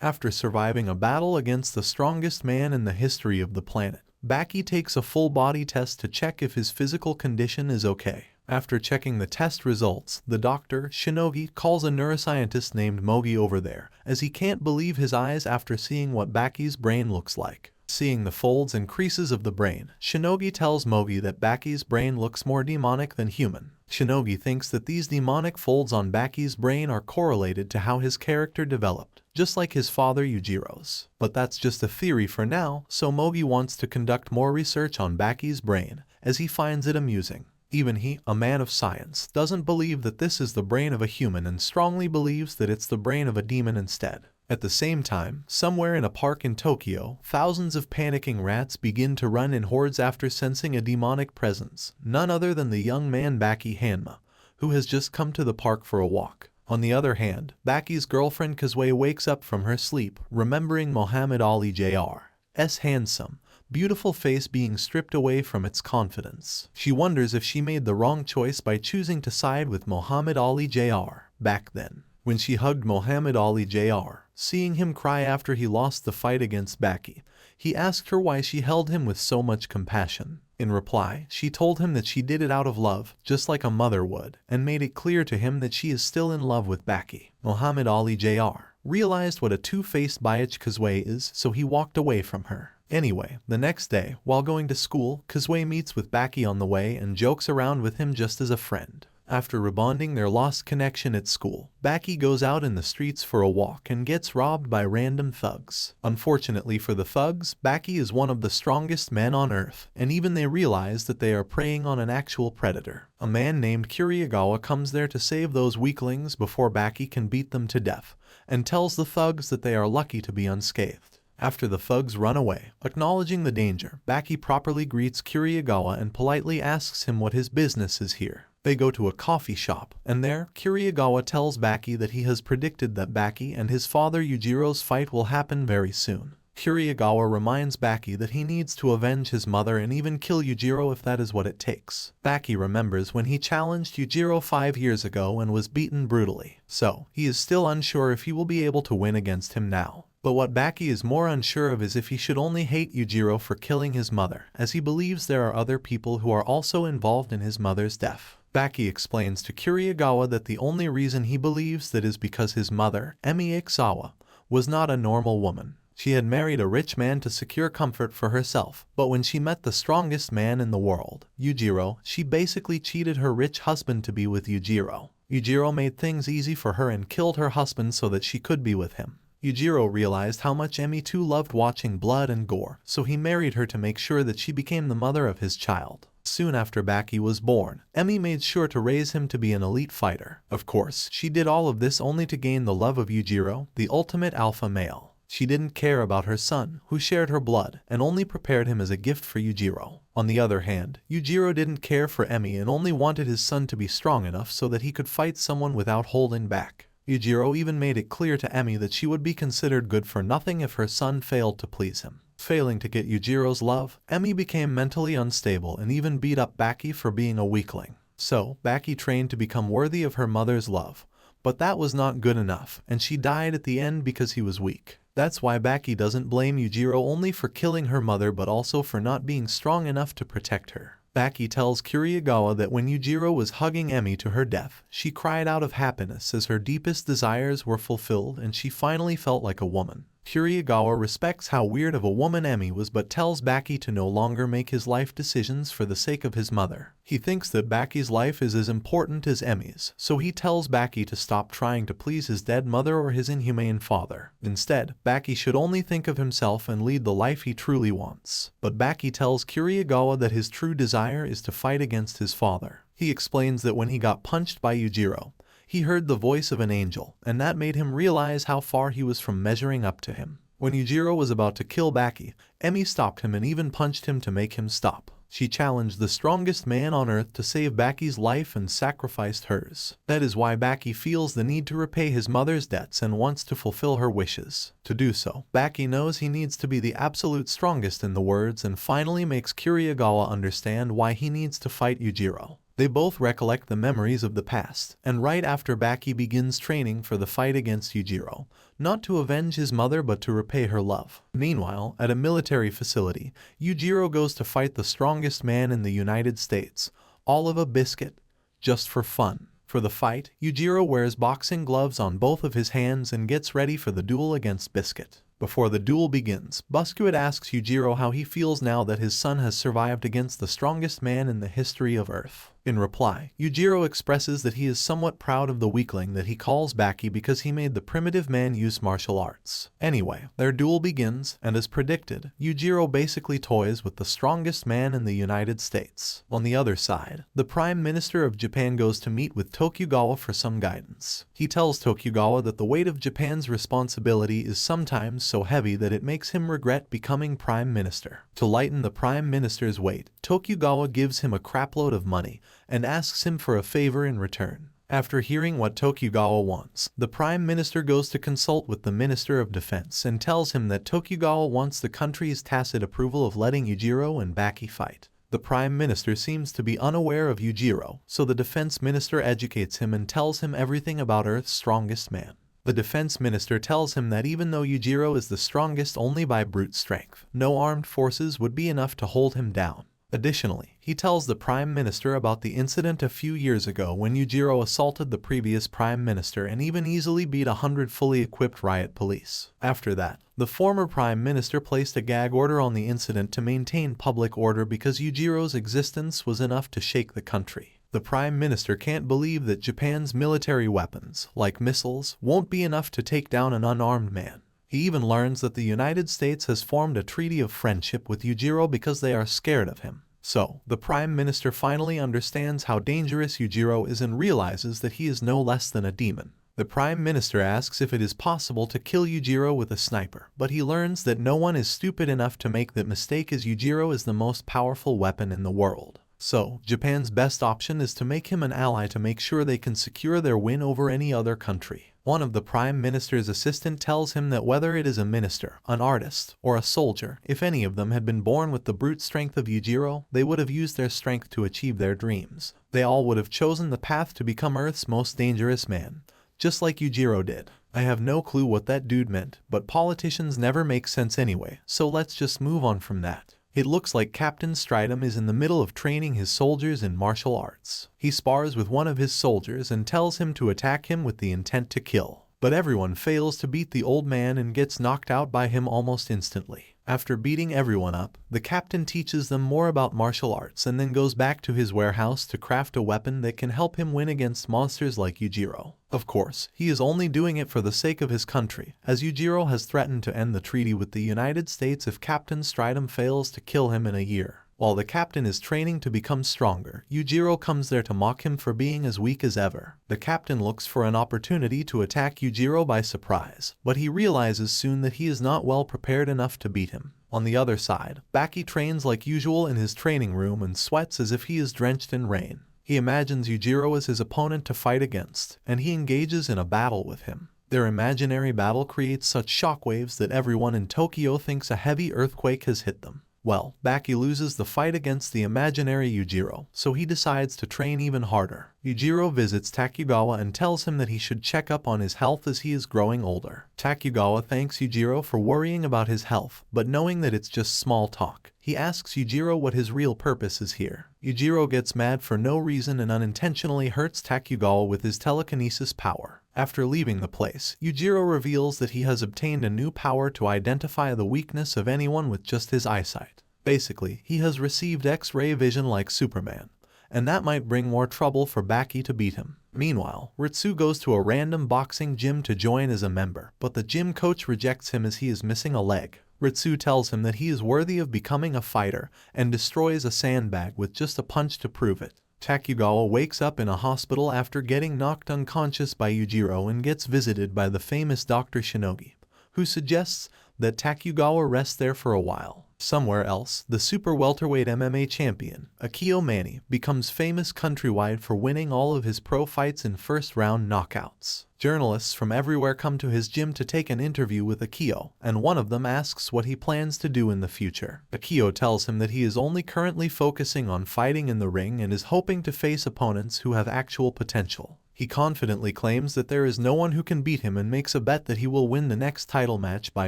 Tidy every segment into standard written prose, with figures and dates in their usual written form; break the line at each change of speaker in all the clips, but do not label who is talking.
After surviving a battle against the strongest man in the history of the planet, Baki takes a full body test to check if his physical condition is okay. After checking the test results, the doctor, Shinogi, calls a neuroscientist named Mogi over there, as he can't believe his eyes after seeing what Baki's brain looks like. Seeing the folds and creases of the brain, Shinogi tells Mogi that Baki's brain looks more demonic than human. Shinogi thinks that these demonic folds on Baki's brain are correlated to how his character developed, just like his father Yujiro's. But that's just a theory for now, so Mogi wants to conduct more research on Baki's brain, as he finds it amusing. Even he, a man of science, doesn't believe that this is the brain of a human and strongly believes that it's the brain of a demon instead. At the same time, somewhere in a park in Tokyo, thousands of panicking rats begin to run in hordes after sensing a demonic presence, none other than the young man Baki Hanma, who has just come to the park for a walk. On the other hand, Baki's girlfriend Kazue wakes up from her sleep, remembering Muhammad Ali Jr.'s handsome, beautiful face being stripped away from its confidence. She wonders if she made the wrong choice by choosing to side with Muhammad Ali Jr. back then. When she hugged Muhammad Ali Jr., seeing him cry after he lost the fight against Baki, he asked her why she held him with so much compassion. In reply, she told him that she did it out of love, just like a mother would, and made it clear to him that she is still in love with Baki. Muhammad Ali Jr. realized what a two-faced bitch Kazue is, so he walked away from her. Anyway, the next day, while going to school, Kazue meets with Baki on the way and jokes around with him just as a friend. After rebonding their lost connection at school, Baki goes out in the streets for a walk and gets robbed by random thugs. Unfortunately for the thugs, Baki is one of the strongest men on Earth, and even they realize that they are preying on an actual predator. A man named Kiryagawa comes there to save those weaklings before Baki can beat them to death, and tells the thugs that they are lucky to be unscathed. After the thugs run away, acknowledging the danger, Baki properly greets Kiryagawa and politely asks him what his business is here. They go to a coffee shop, and there, Kiryagawa tells Baki that he has predicted that Baki and his father Yujiro's fight will happen very soon. Kiryagawa reminds Baki that he needs to avenge his mother and even kill Yujiro if that is what it takes. Baki remembers when he challenged Yujiro 5 years ago and was beaten brutally, so he is still unsure if he will be able to win against him now. But what Baki is more unsure of is if he should only hate Yujiro for killing his mother, as he believes there are other people who are also involved in his mother's death. Baki explains to Kiryagawa that the only reason he believes that is because his mother, Emi Ikusawa, was not a normal woman. She had married a rich man to secure comfort for herself, but when she met the strongest man in the world, Yujiro, she basically cheated her rich husband to be with Yujiro. Yujiro made things easy for her and killed her husband so that she could be with him. Yujiro realized how much Emi too loved watching blood and gore, so he married her to make sure that she became the mother of his child. Soon after Baki was born, Emi made sure to raise him to be an elite fighter. Of course, she did all of this only to gain the love of Yujiro, the ultimate alpha male. She didn't care about her son, who shared her blood, and only prepared him as a gift for Yujiro. On the other hand, Yujiro didn't care for Emi and only wanted his son to be strong enough so that he could fight someone without holding back. Yujiro even made it clear to Emi that she would be considered good for nothing if her son failed to please him. Failing to get Yujiro's love, Emi became mentally unstable and even beat up Baki for being a weakling. So, Baki trained to become worthy of her mother's love. But that was not good enough, and she died at the end because he was weak. That's why Baki doesn't blame Yujiro only for killing her mother but also for not being strong enough to protect her. Baki tells Kiryagawa that when Yujiro was hugging Emi to her death, she cried out of happiness as her deepest desires were fulfilled and she finally felt like a woman. Kiryagawa respects how weird of a woman Emi was but tells Baki to no longer make his life decisions for the sake of his mother. He thinks that Baki's life is as important as Emi's, so he tells Baki to stop trying to please his dead mother or his inhumane father. Instead, Baki should only think of himself and lead the life he truly wants. But Baki tells Kiryagawa that his true desire is to fight against his father. He explains that when he got punched by Yujiro, he heard the voice of an angel, and that made him realize how far he was from measuring up to him. When Yujiro was about to kill Baki, Emi stopped him and even punched him to make him stop. She challenged the strongest man on Earth to save Baki's life and sacrificed hers. That is why Baki feels the need to repay his mother's debts and wants to fulfill her wishes. To do so, Baki knows he needs to be the absolute strongest in the words and finally makes Kiryagawa understand why he needs to fight Yujiro. They both recollect the memories of the past, and right after Baki begins training for the fight against Yujiro, not to avenge his mother but to repay her love. Meanwhile, at a military facility, Yujiro goes to fight the strongest man in the United States, Oliver Biscuit, just for fun. For the fight, Yujiro wears boxing gloves on both of his hands and gets ready for the duel against Biscuit. Before the duel begins, Biscuit asks Yujiro how he feels now that his son has survived against the strongest man in the history of Earth. In reply, Yujiro expresses that he is somewhat proud of the weakling that he calls Baki because he made the primitive man use martial arts. Anyway, their duel begins, and as predicted, Yujiro basically toys with the strongest man in the United States. On the other side, the Prime Minister of Japan goes to meet with Tokugawa for some guidance. He tells Tokugawa that the weight of Japan's responsibility is sometimes so heavy that it makes him regret becoming Prime Minister. To lighten the Prime Minister's weight, Tokugawa gives him a crapload of money and asks him for a favor in return. After hearing what Tokugawa wants, the Prime Minister goes to consult with the Minister of Defense and tells him that Tokugawa wants the country's tacit approval of letting Yujiro and Baki fight. The Prime Minister seems to be unaware of Yujiro, so the Defense Minister educates him and tells him everything about Earth's strongest man. The Defense Minister tells him that even though Yujiro is the strongest only by brute strength, no armed forces would be enough to hold him down. Additionally, he tells the Prime Minister about the incident a few years ago when Yujiro assaulted the previous Prime Minister and even easily beat 100 fully equipped riot police. After that, the former Prime Minister placed a gag order on the incident to maintain public order because Yujiro's existence was enough to shake the country. The Prime Minister can't believe that Japan's military weapons, like missiles, won't be enough to take down an unarmed man. He even learns that the United States has formed a treaty of friendship with Yujiro because they are scared of him. So, the Prime Minister finally understands how dangerous Yujiro is and realizes that he is no less than a demon. The Prime Minister asks if it is possible to kill Yujiro with a sniper, but he learns that no one is stupid enough to make that mistake as Yujiro is the most powerful weapon in the world. So, Japan's best option is to make him an ally to make sure they can secure their win over any other country. One of the Prime Minister's assistants tells him that whether it is a minister, an artist, or a soldier, if any of them had been born with the brute strength of Yujiro, they would have used their strength to achieve their dreams. They all would have chosen the path to become Earth's most dangerous man, just like Yujiro did. I have no clue what that dude meant, but politicians never make sense anyway, so let's just move on from that. It looks like Captain Stridham is in the middle of training his soldiers in martial arts. He spars with one of his soldiers and tells him to attack him with the intent to kill. But everyone fails to beat the old man and gets knocked out by him almost instantly. After beating everyone up, the captain teaches them more about martial arts and then goes back to his warehouse to craft a weapon that can help him win against monsters like Yujiro. Of course, he is only doing it for the sake of his country, as Yujiro has threatened to end the treaty with the United States if Captain Stridham fails to kill him in a year. While the captain is training to become stronger, Yujiro comes there to mock him for being as weak as ever. The captain looks for an opportunity to attack Yujiro by surprise, but he realizes soon that he is not well prepared enough to beat him. On the other side, Baki trains like usual in his training room and sweats as if he is drenched in rain. He imagines Yujiro as his opponent to fight against, and he engages in a battle with him. Their imaginary battle creates such shockwaves that everyone in Tokyo thinks a heavy earthquake has hit them. Well, Baki loses the fight against the imaginary Yujiro, so he decides to train even harder. Yujiro visits Tokugawa and tells him that he should check up on his health as he is growing older. Tokugawa thanks Yujiro for worrying about his health, but knowing that it's just small talk, he asks Yujiro what his real purpose is here. Yujiro gets mad for no reason and unintentionally hurts Tokugawa with his telekinesis power. After leaving the place, Yujiro reveals that he has obtained a new power to identify the weakness of anyone with just his eyesight. Basically, he has received X-ray vision like Superman, and that might bring more trouble for Baki to beat him. Meanwhile, Ritsu goes to a random boxing gym to join as a member, but the gym coach rejects him as he is missing a leg. Ritsu tells him that he is worthy of becoming a fighter and destroys a sandbag with just a punch to prove it. Tokugawa wakes up in a hospital after getting knocked unconscious by Yujiro and gets visited by the famous Dr. Shinogi, who suggests that Tokugawa rest there for a while. Somewhere else, the super welterweight MMA champion, Akio Mani, becomes famous countrywide for winning all of his pro fights in first-round knockouts. Journalists from everywhere come to his gym to take an interview with Akio, and one of them asks what he plans to do in the future. Akio tells him that he is only currently focusing on fighting in the ring and is hoping to face opponents who have actual potential. He confidently claims that there is no one who can beat him and makes a bet that he will win the next title match by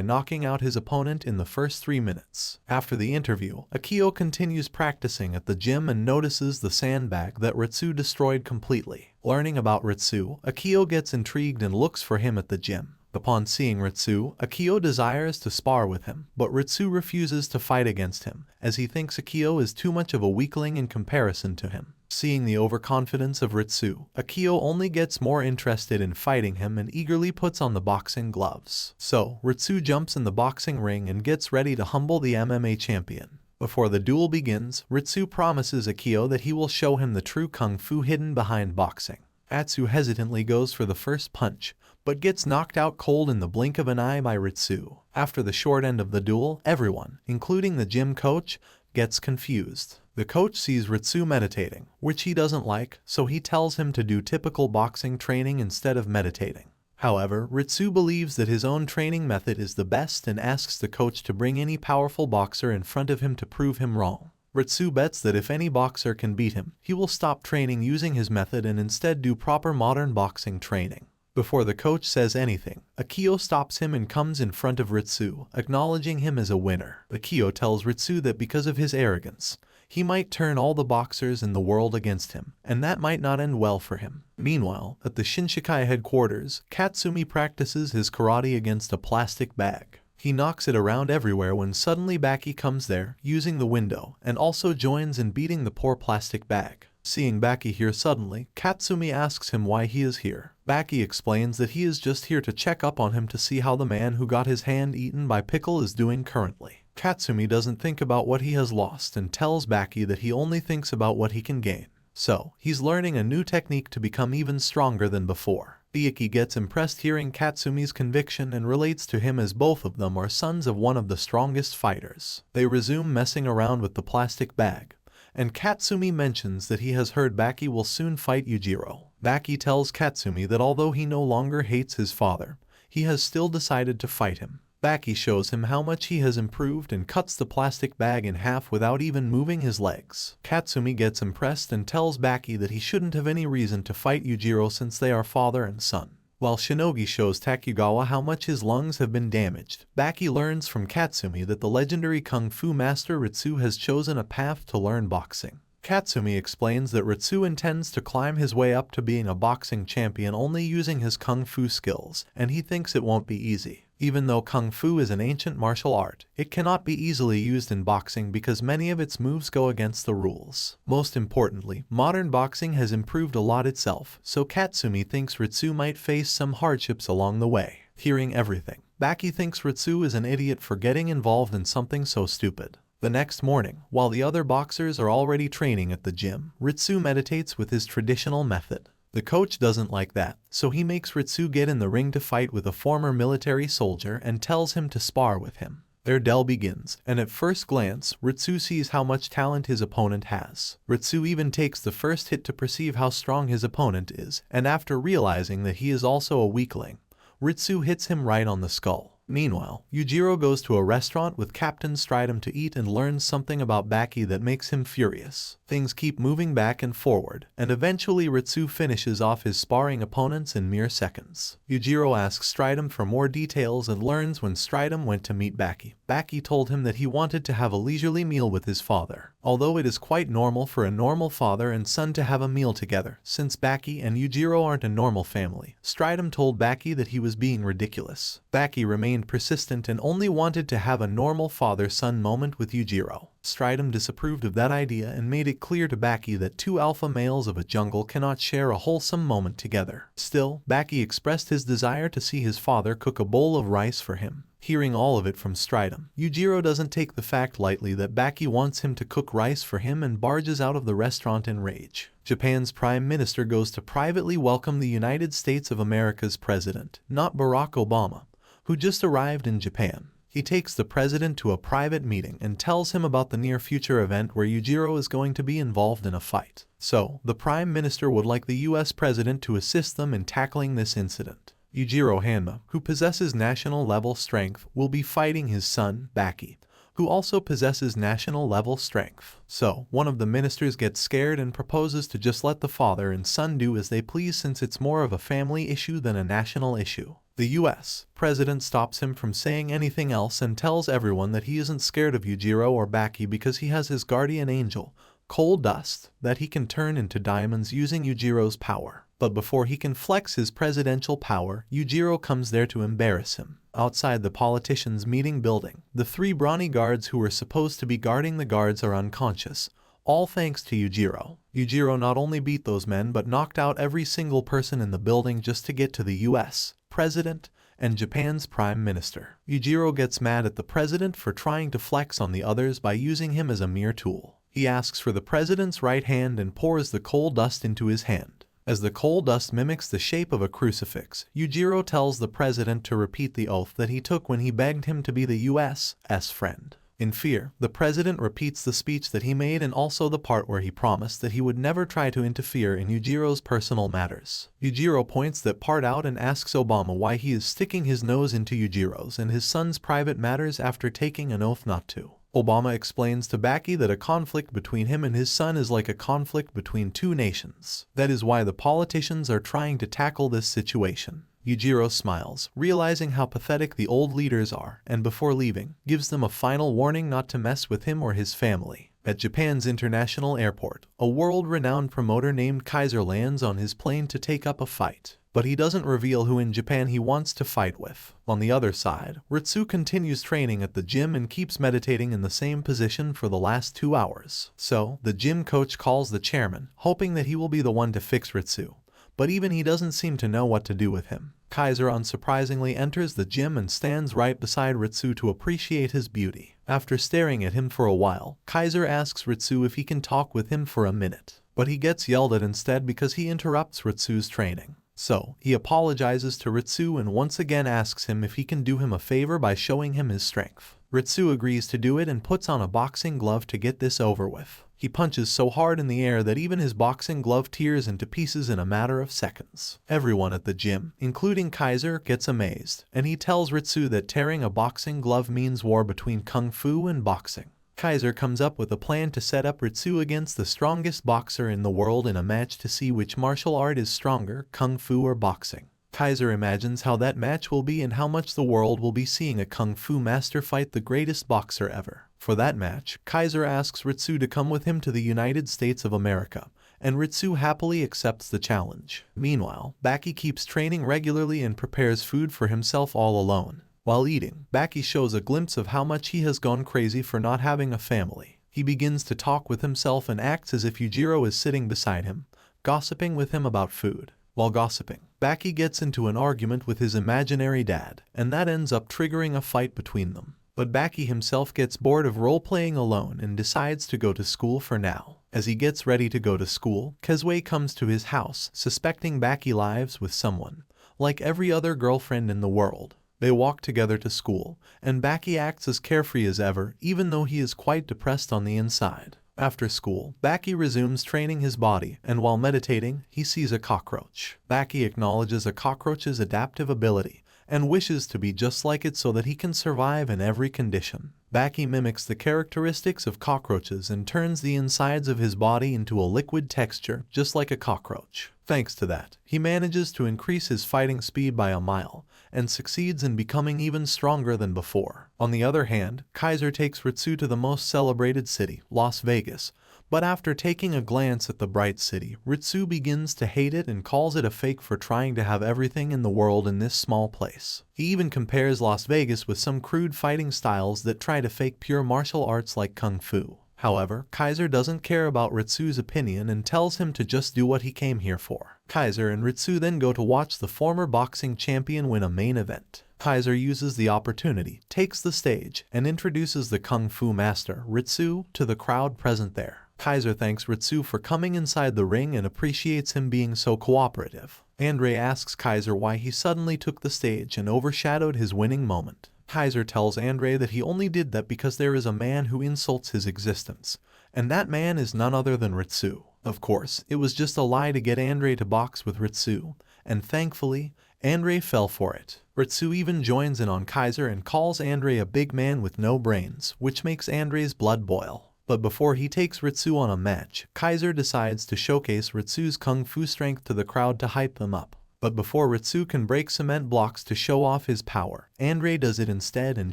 knocking out his opponent in the first 3 minutes. After the interview, Akio continues practicing at the gym and notices the sandbag that Ritsu destroyed completely. Learning about Ritsu, Akio gets intrigued and looks for him at the gym. Upon seeing Ritsu, Akio desires to spar with him, but Ritsu refuses to fight against him, as he thinks Akio is too much of a weakling in comparison to him. Seeing the overconfidence of Ritsu, Akio only gets more interested in fighting him and eagerly puts on the boxing gloves. So, Ritsu jumps in the boxing ring and gets ready to humble the MMA champion. Before the duel begins, Ritsu promises Akio that he will show him the true kung fu hidden behind boxing. Atsu hesitantly goes for the first punch, but gets knocked out cold in the blink of an eye by Ritsu. After the short end of the duel, everyone, including the gym coach, gets confused. The coach sees Ritsu meditating, which he doesn't like, so he tells him to do typical boxing training instead of meditating. However, Ritsu believes that his own training method is the best and asks the coach to bring any powerful boxer in front of him to prove him wrong. Ritsu bets that if any boxer can beat him, he will stop training using his method and instead do proper modern boxing training. Before the coach says anything, Akio stops him and comes in front of Ritsu, acknowledging him as a winner. Akio tells Ritsu that because of his arrogance, he might turn all the boxers in the world against him, and that might not end well for him. Meanwhile, at the Shinshikai headquarters, Katsumi practices his karate against a plastic bag. He knocks it around everywhere when suddenly Baki comes there, using the window, and also joins in beating the poor plastic bag. Seeing Baki here suddenly, Katsumi asks him why he is here. Baki explains that he is just here to check up on him to see how the man who got his hand eaten by Pickle is doing currently. Katsumi doesn't think about what he has lost and tells Baki that he only thinks about what he can gain. So, he's learning a new technique to become even stronger than before. Baki gets impressed hearing Katsumi's conviction and relates to him as both of them are sons of one of the strongest fighters. They resume messing around with the plastic bag, and Katsumi mentions that he has heard Baki will soon fight Yujiro. Baki tells Katsumi that although he no longer hates his father, he has still decided to fight him. Baki shows him how much he has improved and cuts the plastic bag in half without even moving his legs. Katsumi gets impressed and tells Baki that he shouldn't have any reason to fight Yujiro since they are father and son. While Shinogi shows Takugawa how much his lungs have been damaged, Baki learns from Katsumi that the legendary kung fu master Ritsu has chosen a path to learn boxing. Katsumi explains that Ritsu intends to climb his way up to being a boxing champion only using his kung fu skills, and he thinks it won't be easy. Even though kung fu is an ancient martial art, it cannot be easily used in boxing because many of its moves go against the rules. Most importantly, modern boxing has improved a lot itself, so Katsumi thinks Ritsu might face some hardships along the way. Hearing everything, Baki thinks Ritsu is an idiot for getting involved in something so stupid. The next morning, while the other boxers are already training at the gym, Ritsu meditates with his traditional method. The coach doesn't like that, so he makes Ritsu get in the ring to fight with a former military soldier and tells him to spar with him. Their duel begins, and at first glance, Ritsu sees how much talent his opponent has. Ritsu even takes the first hit to perceive how strong his opponent is, and after realizing that he is also a weakling, Ritsu hits him right on the skull. Meanwhile, Yujiro goes to a restaurant with Captain Stridum to eat and learns something about Baki that makes him furious. Things keep moving back and forward, and eventually Ritsu finishes off his sparring opponents in mere seconds. Yujiro asks Stridum for more details and learns when Stridum went to meet Baki. Baki told him that he wanted to have a leisurely meal with his father. Although it is quite normal for a normal father and son to have a meal together, since Baki and Yujiro aren't a normal family, Stridum told Baki that he was being ridiculous. Baki remained persistent and only wanted to have a normal father-son moment with Yujiro. Stridum disapproved of that idea and made it clear to Baki that two alpha males of a jungle cannot share a wholesome moment together. Still, Baki expressed his desire to see his father cook a bowl of rice for him. Hearing all of it from Stridum, Yujiro doesn't take the fact lightly that Baki wants him to cook rice for him and barges out of the restaurant in rage. Japan's Prime Minister goes to privately welcome the United States of America's president, not Barack Obama, who just arrived in Japan. He takes the president to a private meeting and tells him about the near future event where Yujiro is going to be involved in a fight. So, the Prime Minister would like the US President to assist them in tackling this incident. Yujiro Hanma, who possesses national-level strength, will be fighting his son, Baki, who also possesses national-level strength. So, one of the ministers gets scared and proposes to just let the father and son do as they please since it's more of a family issue than a national issue. The US president stops him from saying anything else and tells everyone that he isn't scared of Yujiro or Baki because he has his guardian angel, coal dust, that he can turn into diamonds using Yujiro's power. But before he can flex his presidential power, Yujiro comes there to embarrass him. Outside the politicians' meeting building, the 3 brawny guards who were supposed to be guarding the guards are unconscious, all thanks to Yujiro. Yujiro not only beat those men but knocked out every single person in the building just to get to the US president and Japan's prime minister. Yujiro gets mad at the president for trying to flex on the others by using him as a mere tool. He asks for the president's right hand and pours the coal dust into his hand. As the coal dust mimics the shape of a crucifix, Yujiro tells the president to repeat the oath that he took when he begged him to be the US's friend. In fear, the president repeats the speech that he made and also the part where he promised that he would never try to interfere in Yujiro's personal matters. Yujiro points that part out and asks Obama why he is sticking his nose into Yujiro's and his son's private matters after taking an oath not to. Obama explains to Baki that a conflict between him and his son is like a conflict between 2 nations. That is why the politicians are trying to tackle this situation. Yujiro smiles, realizing how pathetic the old leaders are, and before leaving, gives them a final warning not to mess with him or his family. At Japan's international airport, a world-renowned promoter named Kaiser lands on his plane to take up a fight. But he doesn't reveal who in Japan he wants to fight with. On the other side, Ritsu continues training at the gym and keeps meditating in the same position for the last 2 hours. So, the gym coach calls the chairman, hoping that he will be the one to fix Ritsu. But even he doesn't seem to know what to do with him. Kaiser unsurprisingly enters the gym and stands right beside Ritsu to appreciate his beauty. After staring at him for a while, Kaiser asks Ritsu if he can talk with him for a minute. But he gets yelled at instead because he interrupts Ritsu's training. So, he apologizes to Ritsu and once again asks him if he can do him a favor by showing him his strength. Ritsu agrees to do it and puts on a boxing glove to get this over with. He punches so hard in the air that even his boxing glove tears into pieces in a matter of seconds. Everyone at the gym, including Kaiser, gets amazed, and he tells Ritsu that tearing a boxing glove means war between kung fu and boxing. Kaiser comes up with a plan to set up Ritsu against the strongest boxer in the world in a match to see which martial art is stronger, kung fu or boxing. Kaiser imagines how that match will be and how much the world will be seeing a kung fu master fight the greatest boxer ever. For that match, Kaiser asks Ritsu to come with him to the United States of America, and Ritsu happily accepts the challenge. Meanwhile, Baki keeps training regularly and prepares food for himself all alone. While eating, Baki shows a glimpse of how much he has gone crazy for not having a family. He begins to talk with himself and acts as if Yujiro is sitting beside him, gossiping with him about food. While gossiping, Baki gets into an argument with his imaginary dad, and that ends up triggering a fight between them. But Baki himself gets bored of role-playing alone and decides to go to school for now. As he gets ready to go to school, Kezue comes to his house, suspecting Baki lives with someone, like every other girlfriend in the world. They walk together to school, and Baki acts as carefree as ever, even though he is quite depressed on the inside. After school, Baki resumes training his body, and while meditating, he sees a cockroach. Baki acknowledges a cockroach's adaptive ability, and wishes to be just like it so that he can survive in every condition. Baki mimics the characteristics of cockroaches and turns the insides of his body into a liquid texture, just like a cockroach. Thanks to that, he manages to increase his fighting speed by a mile, and succeeds in becoming even stronger than before. On the other hand, Kaiser takes Ritsu to the most celebrated city, Las Vegas, but after taking a glance at the bright city, Ritsu begins to hate it and calls it a fake for trying to have everything in the world in this small place. He even compares Las Vegas with some crude fighting styles that try to fake pure martial arts like kung fu. However, Kaiser doesn't care about Ritsu's opinion and tells him to just do what he came here for. Kaiser and Ritsu then go to watch the former boxing champion win a main event. Kaiser uses the opportunity, takes the stage, and introduces the kung fu master, Ritsu, to the crowd present there. Kaiser thanks Ritsu for coming inside the ring and appreciates him being so cooperative. Andre asks Kaiser why he suddenly took the stage and overshadowed his winning moment. Kaiser tells Andre that he only did that because there is a man who insults his existence, and that man is none other than Ritsu. Of course, it was just a lie to get Andre to box with Ritsu, and thankfully, Andre fell for it. Ritsu even joins in on Kaiser and calls Andre a big man with no brains, which makes Andre's blood boil. But before he takes Ritsu on a match, Kaiser decides to showcase Ritsu's kung fu strength to the crowd to hype them up. But before Ritsu can break cement blocks to show off his power, Andre does it instead and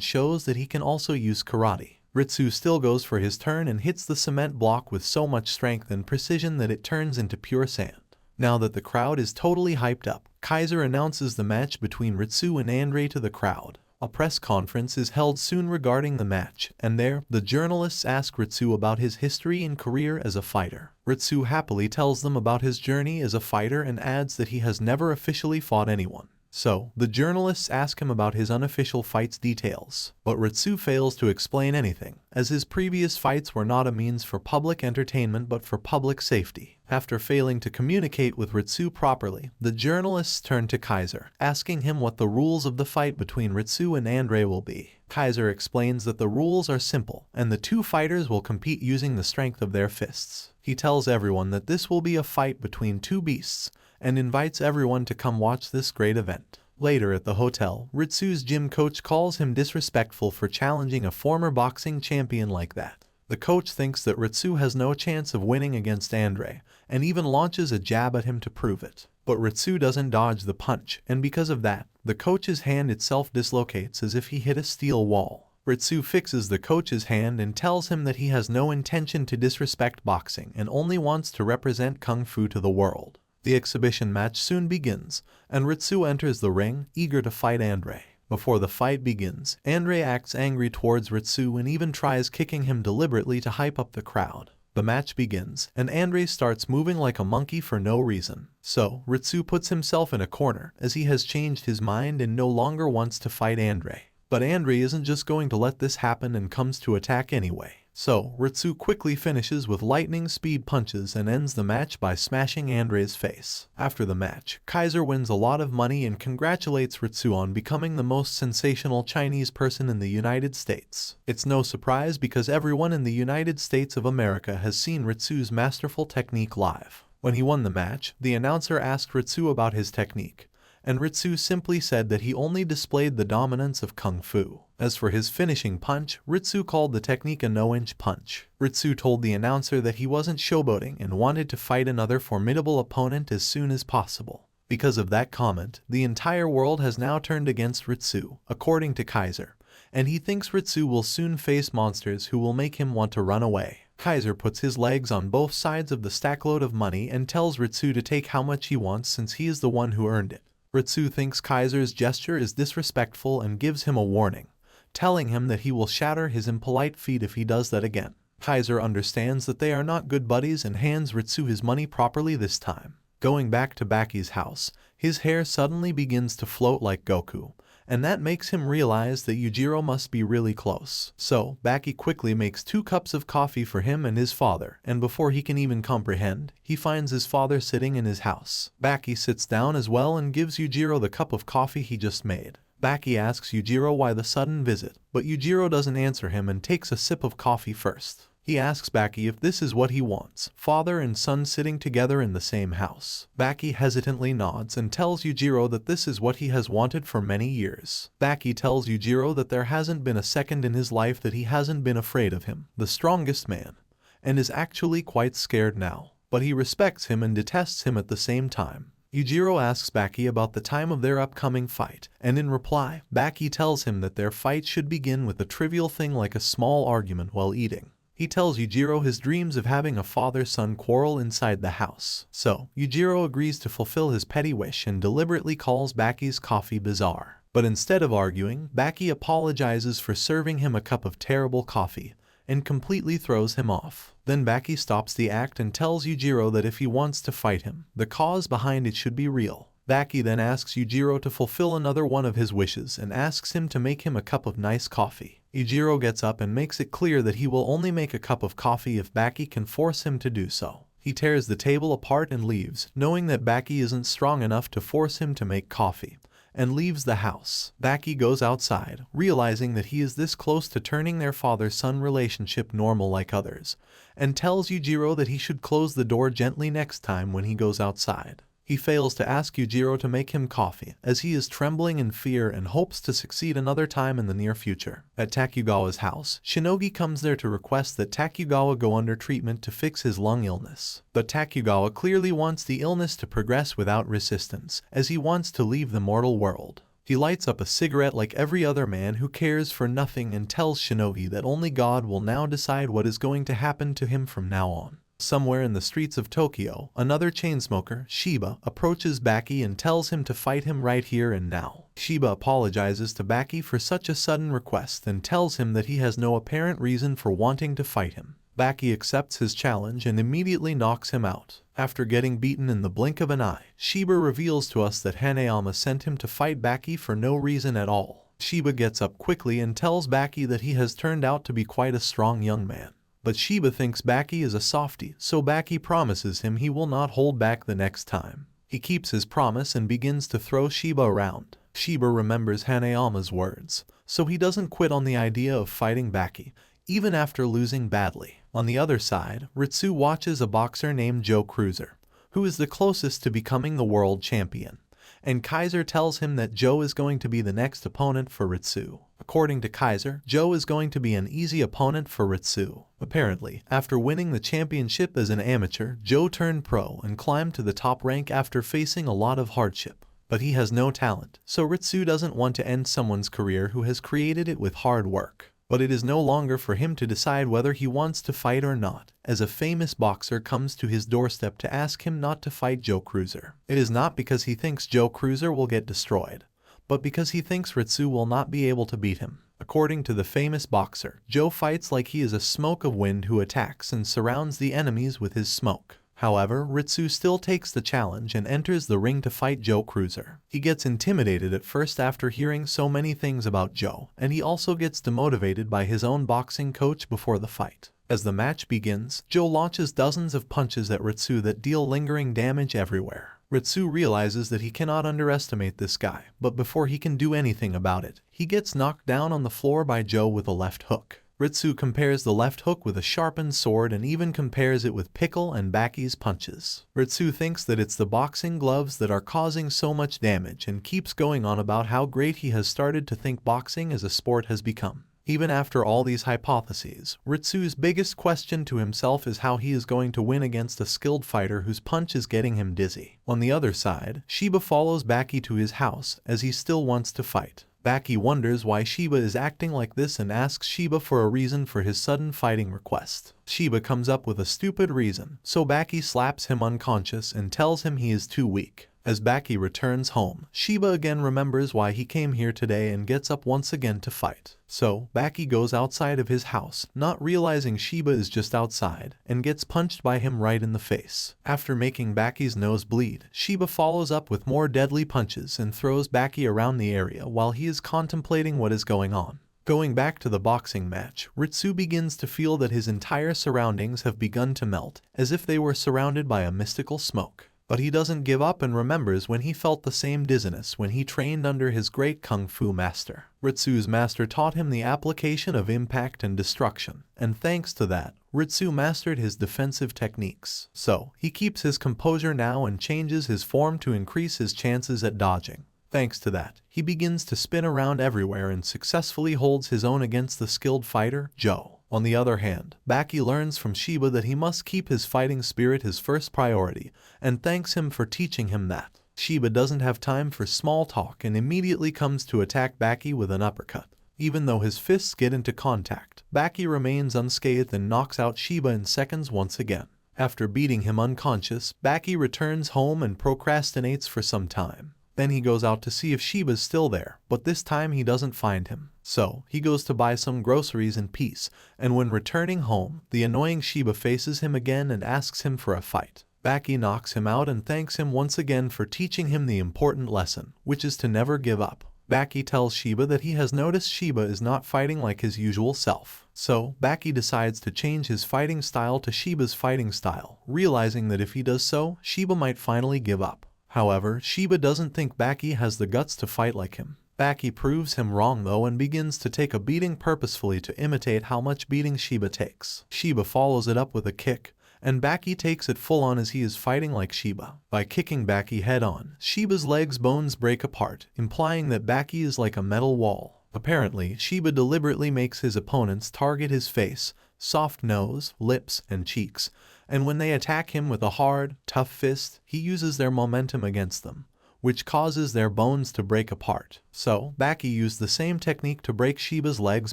shows that he can also use karate. Ritsu still goes for his turn and hits the cement block with so much strength and precision that it turns into pure sand. Now that the crowd is totally hyped up, Kaiser announces the match between Ritsu and Andre to the crowd. A press conference is held soon regarding the match, and there, the journalists ask Ritsu about his history and career as a fighter. Ritsu happily tells them about his journey as a fighter and adds that he has never officially fought anyone. So, the journalists ask him about his unofficial fights details, but Ritsu fails to explain anything, as his previous fights were not a means for public entertainment but for public safety. After failing to communicate with Ritsu properly, the journalists turn to Kaiser, asking him what the rules of the fight between Ritsu and Andre will be. Kaiser explains that the rules are simple, and the two fighters will compete using the strength of their fists. He tells everyone that this will be a fight between two beasts, and invites everyone to come watch this great event. Later at the hotel, Ritsu's gym coach calls him disrespectful for challenging a former boxing champion like that. The coach thinks that Ritsu has no chance of winning against Andre, and even launches a jab at him to prove it. But Ritsu doesn't dodge the punch, and because of that, the coach's hand itself dislocates as if he hit a steel wall. Ritsu fixes the coach's hand and tells him that he has no intention to disrespect boxing and only wants to represent Kung Fu to the world. The exhibition match soon begins, and Ritsu enters the ring, eager to fight Andre. Before the fight begins, Andre acts angry towards Ritsu and even tries kicking him deliberately to hype up the crowd. The match begins, and Andre starts moving like a monkey for no reason. So, Ritsu puts himself in a corner, as he has changed his mind and no longer wants to fight Andre. But Andre isn't just going to let this happen and comes to attack anyway. So, Ritsu quickly finishes with lightning speed punches and ends the match by smashing Andre's face. After the match, Kaiser wins a lot of money and congratulates Ritsu on becoming the most sensational Chinese person in the United States. It's no surprise because everyone in the United States of America has seen Ritsu's masterful technique live. When he won the match, the announcer asked Ritsu about his technique, and Ritsu simply said that he only displayed the dominance of Kung Fu. As for his finishing punch, Ritsu called the technique a no-inch punch. Ritsu told the announcer that he wasn't showboating and wanted to fight another formidable opponent as soon as possible. Because of that comment, the entire world has now turned against Ritsu, according to Kaiser, and he thinks Ritsu will soon face monsters who will make him want to run away. Kaiser puts his legs on both sides of the stackload of money and tells Ritsu to take how much he wants since he is the one who earned it. Ritsu thinks Kaiser's gesture is disrespectful and gives him a warning, telling him that he will shatter his impolite feet if he does that again. Kaiser understands that they are not good buddies and hands Ritsu his money properly this time. Going back to Baki'S house, his hair suddenly begins to float like Goku, and that makes him realize that Yujiro must be really close. So, Baki quickly makes 2 cups of coffee for him and his father, and before he can even comprehend, he finds his father sitting in his house. Baki sits down as well and gives Yujiro the cup of coffee he just made. Baki asks Yujiro why the sudden visit, but Yujiro doesn't answer him and takes a sip of coffee first. He asks Baki if this is what he wants, father and son sitting together in the same house. Baki hesitantly nods and tells Yujiro that this is what he has wanted for many years. Baki tells Yujiro that there hasn't been a second in his life that he hasn't been afraid of him, the strongest man, and is actually quite scared now. But he respects him and detests him at the same time. Yujiro asks Baki about the time of their upcoming fight, and in reply, Baki tells him that their fight should begin with a trivial thing like a small argument while eating. He tells Yujiro his dreams of having a father-son quarrel inside the house. So, Yujiro agrees to fulfill his petty wish and deliberately calls Baki's coffee bizarre. But instead of arguing, Baki apologizes for serving him a cup of terrible coffee, and completely throws him off. Then Baki stops the act and tells Yujiro that if he wants to fight him, the cause behind it should be real. Baki then asks Yujiro to fulfill another one of his wishes and asks him to make him a cup of nice coffee. Yujiro gets up and makes it clear that he will only make a cup of coffee if Baki can force him to do so. He tears the table apart and leaves, knowing that Baki isn't strong enough to force him to make coffee, and leaves the house. Baki goes outside, realizing that he is this close to turning their father-son relationship normal like others, and tells Yujiro that he should close the door gently next time when he goes outside. He fails to ask Yujiro to make him coffee, as he is trembling in fear and hopes to succeed another time in the near future. At Takugawa's house, Shinogi comes there to request that Takugawa go under treatment to fix his lung illness. But Takugawa clearly wants the illness to progress without resistance, as he wants to leave the mortal world. He lights up a cigarette like every other man who cares for nothing and tells Shinogi that only God will now decide what is going to happen to him from now on. Somewhere in the streets of Tokyo, another chainsmoker, Shiba, approaches Baki and tells him to fight him right here and now. Shiba apologizes to Baki for such a sudden request and tells him that he has no apparent reason for wanting to fight him. Baki accepts his challenge and immediately knocks him out. After getting beaten in the blink of an eye, Shiba reveals to us that Hanayama sent him to fight Baki for no reason at all. Shiba gets up quickly and tells Baki that he has turned out to be quite a strong young man. But Shiba thinks Baki is a softie, so Baki promises him he will not hold back the next time. He keeps his promise and begins to throw Shiba around. Shiba remembers Hanayama's words, so he doesn't quit on the idea of fighting Baki, even after losing badly. On the other side, Ritsu watches a boxer named Joe Cruiser, who is the closest to becoming the world champion, and Kaiser tells him that Joe is going to be the next opponent for Ritsu. According to Kaiser, Joe is going to be an easy opponent for Ritsu. Apparently, after winning the championship as an amateur, Joe turned pro and climbed to the top rank after facing a lot of hardship. But he has no talent, so Ritsu doesn't want to end someone's career who has created it with hard work. But it is no longer for him to decide whether he wants to fight or not, as a famous boxer comes to his doorstep to ask him not to fight Joe Cruiser. It is not because he thinks Joe Cruiser will get destroyed, but because he thinks Ritsu will not be able to beat him. According to the famous boxer, Joe fights like he is a smoke of wind who attacks and surrounds the enemies with his smoke. However, Ritsu still takes the challenge and enters the ring to fight Joe Cruiser. He gets intimidated at first after hearing so many things about Joe, and he also gets demotivated by his own boxing coach before the fight. As the match begins, Joe launches dozens of punches at Ritsu that deal lingering damage everywhere. Ritsu realizes that he cannot underestimate this guy, but before he can do anything about it, he gets knocked down on the floor by Joe with a left hook. Ritsu compares the left hook with a sharpened sword and even compares it with Pickle and Baki'S punches. Ritsu thinks that it's the boxing gloves that are causing so much damage and keeps going on about how great he has started to think boxing as a sport has become. Even after all these hypotheses, Ritsu's biggest question to himself is how he is going to win against a skilled fighter whose punch is getting him dizzy. On the other side, Shiba follows Baki to his house as he still wants to fight. Baki wonders why Shiba is acting like this and asks Shiba for a reason for his sudden fighting request. Shiba comes up with a stupid reason, so Baki slaps him unconscious and tells him he is too weak. As Baki returns home, Shiba again remembers why he came here today and gets up once again to fight. So, Baki goes outside of his house, not realizing Shiba is just outside, and gets punched by him right in the face. After making Baki's nose bleed, Shiba follows up with more deadly punches and throws Baki around the area while he is contemplating what is going on. Going back to the boxing match, Ritsu begins to feel that his entire surroundings have begun to melt, as if they were surrounded by a mystical smoke. But he doesn't give up and remembers when he felt the same dizziness when he trained under his great kung fu master. Ritsu's master taught him the application of impact and destruction, and thanks to that, Ritsu mastered his defensive techniques. So, he keeps his composure now and changes his form to increase his chances at dodging. Thanks to that, he begins to spin around everywhere and successfully holds his own against the skilled fighter, Joe. On the other hand, Baki learns from Shiba that he must keep his fighting spirit his first priority, and thanks him for teaching him that. Shiba doesn't have time for small talk and immediately comes to attack Baki with an uppercut. Even though his fists get into contact, Baki remains unscathed and knocks out Shiba in seconds once again. After beating him unconscious, Baki returns home and procrastinates for some time. Then he goes out to see if Shiba's still there, but this time he doesn't find him. So, he goes to buy some groceries in peace, and when returning home, the annoying Shiba faces him again and asks him for a fight. Baki knocks him out and thanks him once again for teaching him the important lesson, which is to never give up. Baki tells Shiba that he has noticed Shiba is not fighting like his usual self. So, Baki decides to change his fighting style to Shiba's fighting style, realizing that if he does so, Shiba might finally give up. However, Shiba doesn't think Baki has the guts to fight like him. Baki proves him wrong though and begins to take a beating purposefully to imitate how much beating Shiba takes. Shiba follows it up with a kick, and Baki takes it full on as he is fighting like Shiba. By kicking Baki head on, Shiba's legs bones break apart, implying that Baki is like a metal wall. Apparently, Shiba deliberately makes his opponents target his face, soft nose, lips, and cheeks, and when they attack him with a hard, tough fist, he uses their momentum against them, which causes their bones to break apart. So, Baki used the same technique to break Shiba's legs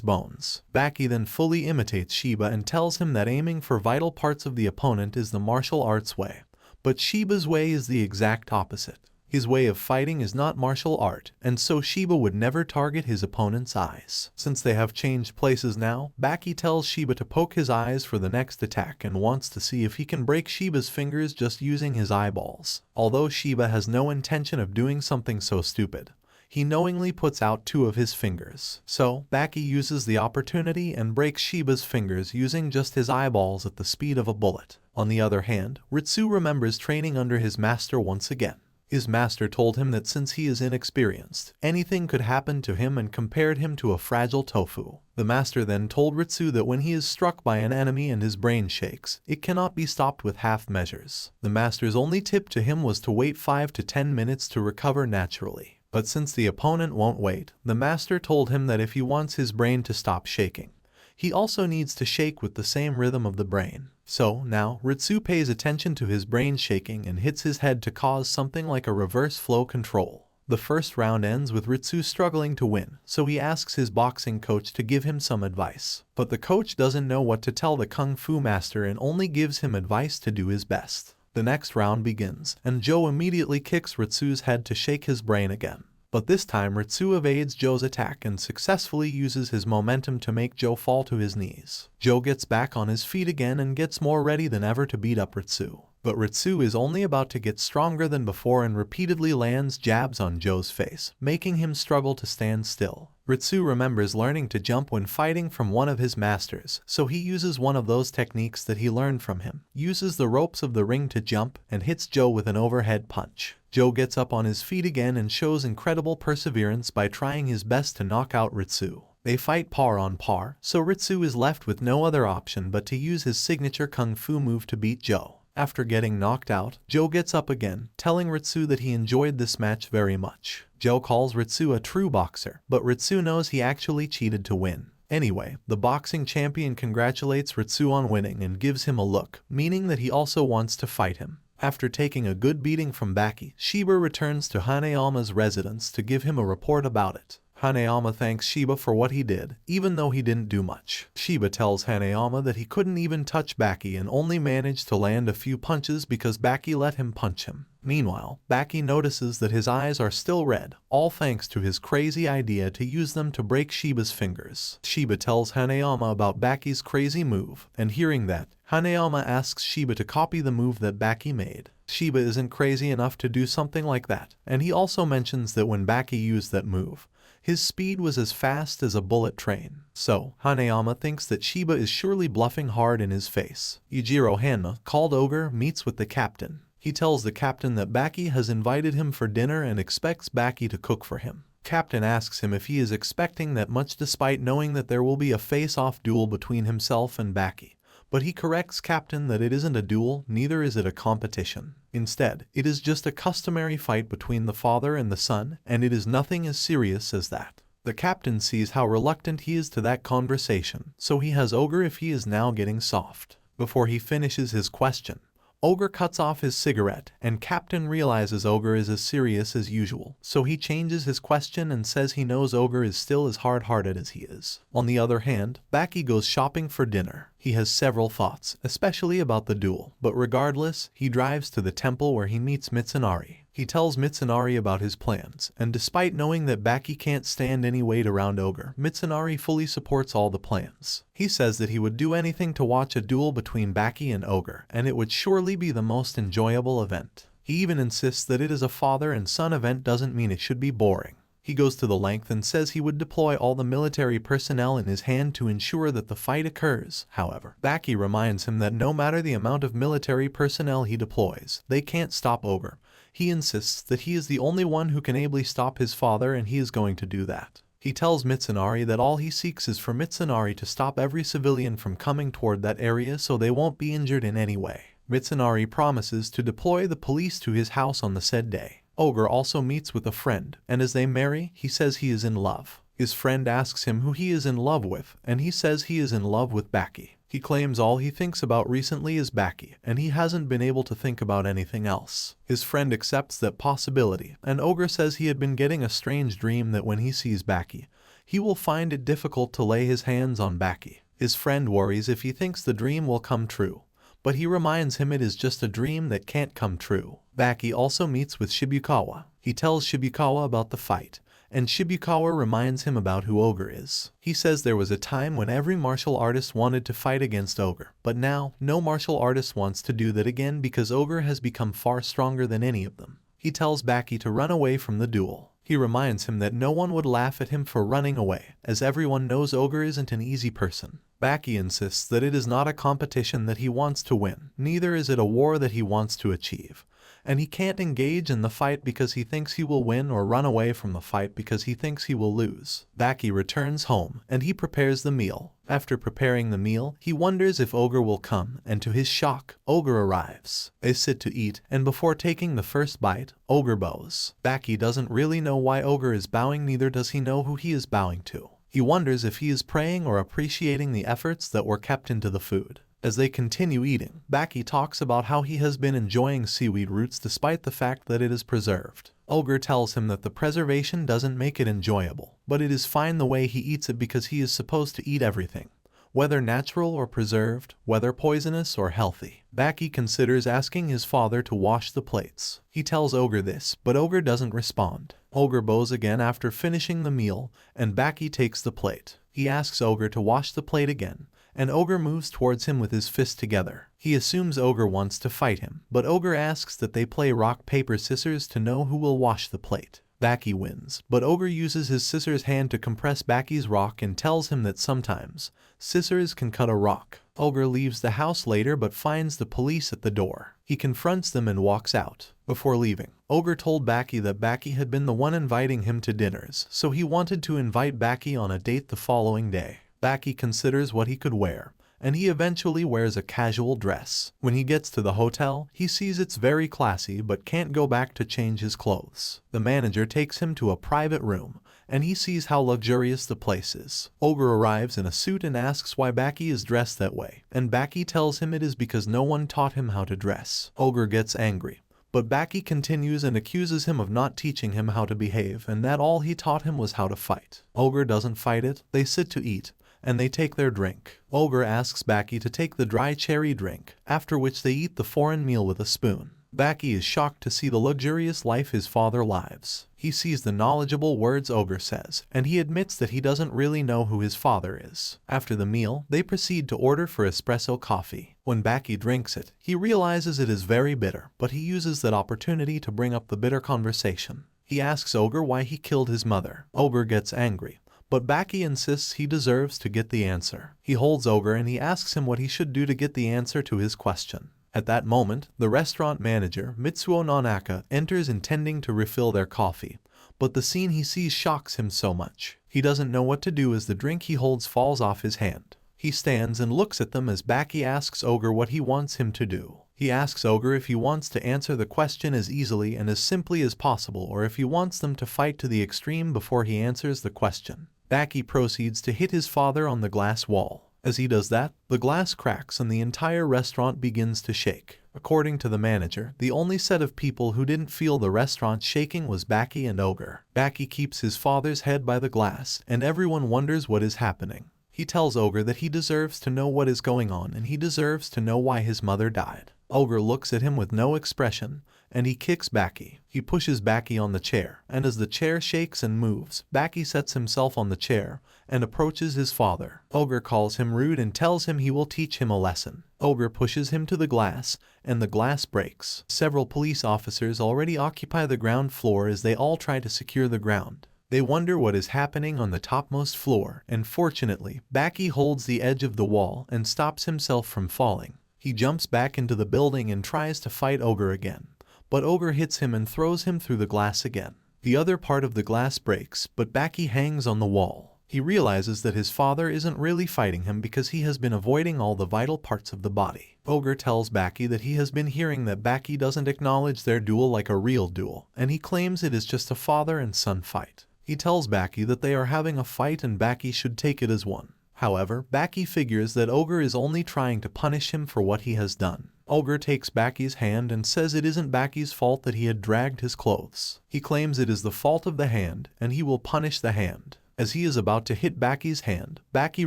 bones. Baki then fully imitates Shiba and tells him that aiming for vital parts of the opponent is the martial arts way, but Shiba's way is the exact opposite. His way of fighting is not martial art, and so Shiba would never target his opponent's eyes. Since they have changed places now, Baki tells Shiba to poke his eyes for the next attack and wants to see if he can break Shiba's fingers just using his eyeballs. Although Shiba has no intention of doing something so stupid, he knowingly puts out 2 of his fingers. So, Baki uses the opportunity and breaks Shiba's fingers using just his eyeballs at the speed of a bullet. On the other hand, Ritsu remembers training under his master once again. His master told him that since he is inexperienced, anything could happen to him and compared him to a fragile tofu. The master then told Ritsu that when he is struck by an enemy and his brain shakes, it cannot be stopped with half measures. The master's only tip to him was to wait 5 to 10 minutes to recover naturally. But since the opponent won't wait, the master told him that if he wants his brain to stop shaking, he also needs to shake with the same rhythm of the brain. So, now, Ritsu pays attention to his brain shaking and hits his head to cause something like a reverse flow control. The first round ends with Ritsu struggling to win, so he asks his boxing coach to give him some advice. But the coach doesn't know what to tell the kung fu master and only gives him advice to do his best. The next round begins, and Joe immediately kicks Ritsu's head to shake his brain again. But this time Ritsu evades Joe's attack and successfully uses his momentum to make Joe fall to his knees. Joe gets back on his feet again and gets more ready than ever to beat up Ritsu. But Ritsu is only about to get stronger than before and repeatedly lands jabs on Joe's face, making him struggle to stand still. Ritsu remembers learning to jump when fighting from one of his masters, so he uses one of those techniques that he learned from him, uses the ropes of the ring to jump, and hits Joe with an overhead punch. Joe gets up on his feet again and shows incredible perseverance by trying his best to knock out Ritsu. They fight par on par, so Ritsu is left with no other option but to use his signature kung fu move to beat Joe. After getting knocked out, Joe gets up again, telling Ritsu that he enjoyed this match very much. Joe calls Ritsu a true boxer, but Ritsu knows he actually cheated to win. Anyway, the boxing champion congratulates Ritsu on winning and gives him a look, meaning that he also wants to fight him. After taking a good beating from Baki, Shiba returns to Hanayama's residence to give him a report about it. Hanayama thanks Shiba for what he did, even though he didn't do much. Shiba tells Hanayama that he couldn't even touch Baki and only managed to land a few punches because Baki let him punch him. Meanwhile, Baki notices that his eyes are still red, all thanks to his crazy idea to use them to break Shiba's fingers. Shiba tells Hanayama about Baki's crazy move, and hearing that, Hanayama asks Shiba to copy the move that Baki made. Shiba isn't crazy enough to do something like that, and he also mentions that when Baki used that move, his speed was as fast as a bullet train. So, Hanayama thinks that Shiba is surely bluffing hard in his face. Yujiro Hanma, called Ogre, meets with the captain. He tells the captain that Baki has invited him for dinner and expects Baki to cook for him. Captain asks him if he is expecting that much despite knowing that there will be a face-off duel between himself and Baki. But he corrects Captain that it isn't a duel, neither is it a competition. Instead, it is just a customary fight between the father and the son, and it is nothing as serious as that. The captain sees how reluctant he is to that conversation, so he has Ogre if he is now getting soft. Before he finishes his question, Ogre cuts off his cigarette, and Captain realizes Ogre is as serious as usual, so he changes his question and says he knows Ogre is still as hard-hearted as he is. On the other hand, Baki goes shopping for dinner. He has several thoughts, especially about the duel, but regardless, he drives to the temple where he meets Mitsunari. He tells Mitsunari about his plans, and despite knowing that Baki can't stand any weight around Ogre, Mitsunari fully supports all the plans. He says that he would do anything to watch a duel between Baki and Ogre, and it would surely be the most enjoyable event. He even insists that it is a father and son event doesn't mean it should be boring. He goes to the length and says he would deploy all the military personnel in his hand to ensure that the fight occurs. However, Baki reminds him that no matter the amount of military personnel he deploys, they can't stop Ogre. He insists that he is the only one who can ably stop his father, and he is going to do that. He tells Mitsunari that all he seeks is for Mitsunari to stop every civilian from coming toward that area so they won't be injured in any way. Mitsunari promises to deploy the police to his house on the said day. Ogre also meets with a friend, and as they marry, he says he is in love. His friend asks him who he is in love with, and he says he is in love with Baki. He claims all he thinks about recently is Baki, and he hasn't been able to think about anything else. His friend accepts that possibility, and Ogre says he had been getting a strange dream that when he sees Baki, he will find it difficult to lay his hands on Baki. His friend worries if he thinks the dream will come true, but he reminds him it is just a dream that can't come true. Baki also meets with Shibukawa. He tells Shibukawa about the fight, and Shibukawa reminds him about who Ogre is. He says there was a time when every martial artist wanted to fight against Ogre, but now no martial artist wants to do that again because Ogre has become far stronger than any of them. He tells Baki to run away from the duel. He reminds him that no one would laugh at him for running away, as everyone knows Ogre isn't an easy person. Baki insists that it is not a competition that he wants to win, neither is it a war that he wants to achieve, and he can't engage in the fight because he thinks he will win or run away from the fight because he thinks he will lose. Baki returns home, and he prepares the meal. After preparing the meal, he wonders if Ogre will come, and to his shock, Ogre arrives. They sit to eat, and before taking the first bite, Ogre bows. Baki doesn't really know why Ogre is bowing, neither does he know who he is bowing to. He wonders if he is praying or appreciating the efforts that were kept into the food. As they continue eating, Baki talks about how he has been enjoying seaweed roots despite the fact that it is preserved. Ogre tells him that the preservation doesn't make it enjoyable, but it is fine the way he eats it because he is supposed to eat everything, whether natural or preserved, whether poisonous or healthy. Baki considers asking his father to wash the plates. He tells Ogre this, but Ogre doesn't respond. Ogre bows again after finishing the meal, and Baki takes the plate. He asks Ogre to wash the plate again, and Ogre moves towards him with his fists together. He assumes Ogre wants to fight him, but Ogre asks that they play rock, paper, scissors to know who will wash the plate. Baki wins, but Ogre uses his scissors hand to compress Baki's rock and tells him that sometimes scissors can cut a rock. Ogre leaves the house later but finds the police at the door. He confronts them and walks out. Before leaving, Ogre told Baki that Baki had been the one inviting him to dinners, so he wanted to invite Baki on a date the following day. Baki considers what he could wear, and he eventually wears a casual dress. When he gets to the hotel, he sees it's very classy but can't go back to change his clothes. The manager takes him to a private room, and he sees how luxurious the place is. Ogre arrives in a suit and asks why Baki is dressed that way, and Baki tells him it is because no one taught him how to dress. Ogre gets angry, but Baki continues and accuses him of not teaching him how to behave and that all he taught him was how to fight. Ogre doesn't fight it. They sit to eat, and they take their drink. Ogre asks Baki to take the dry cherry drink, after which they eat the foreign meal with a spoon. Baki is shocked to see the luxurious life his father lives. He sees the knowledgeable words Ogre says, and he admits that he doesn't really know who his father is. After the meal, they proceed to order for espresso coffee. When Baki drinks it, he realizes it is very bitter, but he uses that opportunity to bring up the bitter conversation. He asks Ogre why he killed his mother. Ogre gets angry, but Baki insists he deserves to get the answer. He holds Ogre and he asks him what he should do to get the answer to his question. At that moment, the restaurant manager, Mitsuo Nanaka, enters intending to refill their coffee, but the scene he sees shocks him so much. He doesn't know what to do as the drink he holds falls off his hand. He stands and looks at them as Baki asks Ogre what he wants him to do. He asks Ogre if he wants to answer the question as easily and as simply as possible or if he wants them to fight to the extreme before he answers the question. Baki proceeds to hit his father on the glass wall. As he does that, the glass cracks and the entire restaurant begins to shake. According to the manager, the only set of people who didn't feel the restaurant shaking was Baki and Ogre. Baki keeps his father's head by the glass, and everyone wonders what is happening. He tells Ogre that he deserves to know what is going on and he deserves to know why his mother died. Ogre looks at him with no expression, and he kicks Baki. He pushes Baki on the chair, and as the chair shakes and moves, Baki sets himself on the chair and approaches his father. Ogre calls him rude and tells him he will teach him a lesson. Ogre pushes him to the glass, and the glass breaks. Several police officers already occupy the ground floor as they all try to secure the ground. They wonder what is happening on the topmost floor, and fortunately, Baki holds the edge of the wall and stops himself from falling. He jumps back into the building and tries to fight Ogre again, but Ogre hits him and throws him through the glass again. The other part of the glass breaks, but Baki hangs on the wall. He realizes that his father isn't really fighting him because he has been avoiding all the vital parts of the body. Ogre tells Baki that he has been hearing that Baki doesn't acknowledge their duel like a real duel, and he claims it is just a father and son fight. He tells Baki that they are having a fight and Baki should take it as one. However, Baki figures that Ogre is only trying to punish him for what he has done. Ogre takes Baki's hand and says it isn't Baki's fault that he had dragged his clothes. He claims it is the fault of the hand, and he will punish the hand. As he is about to hit Baki's hand, Baki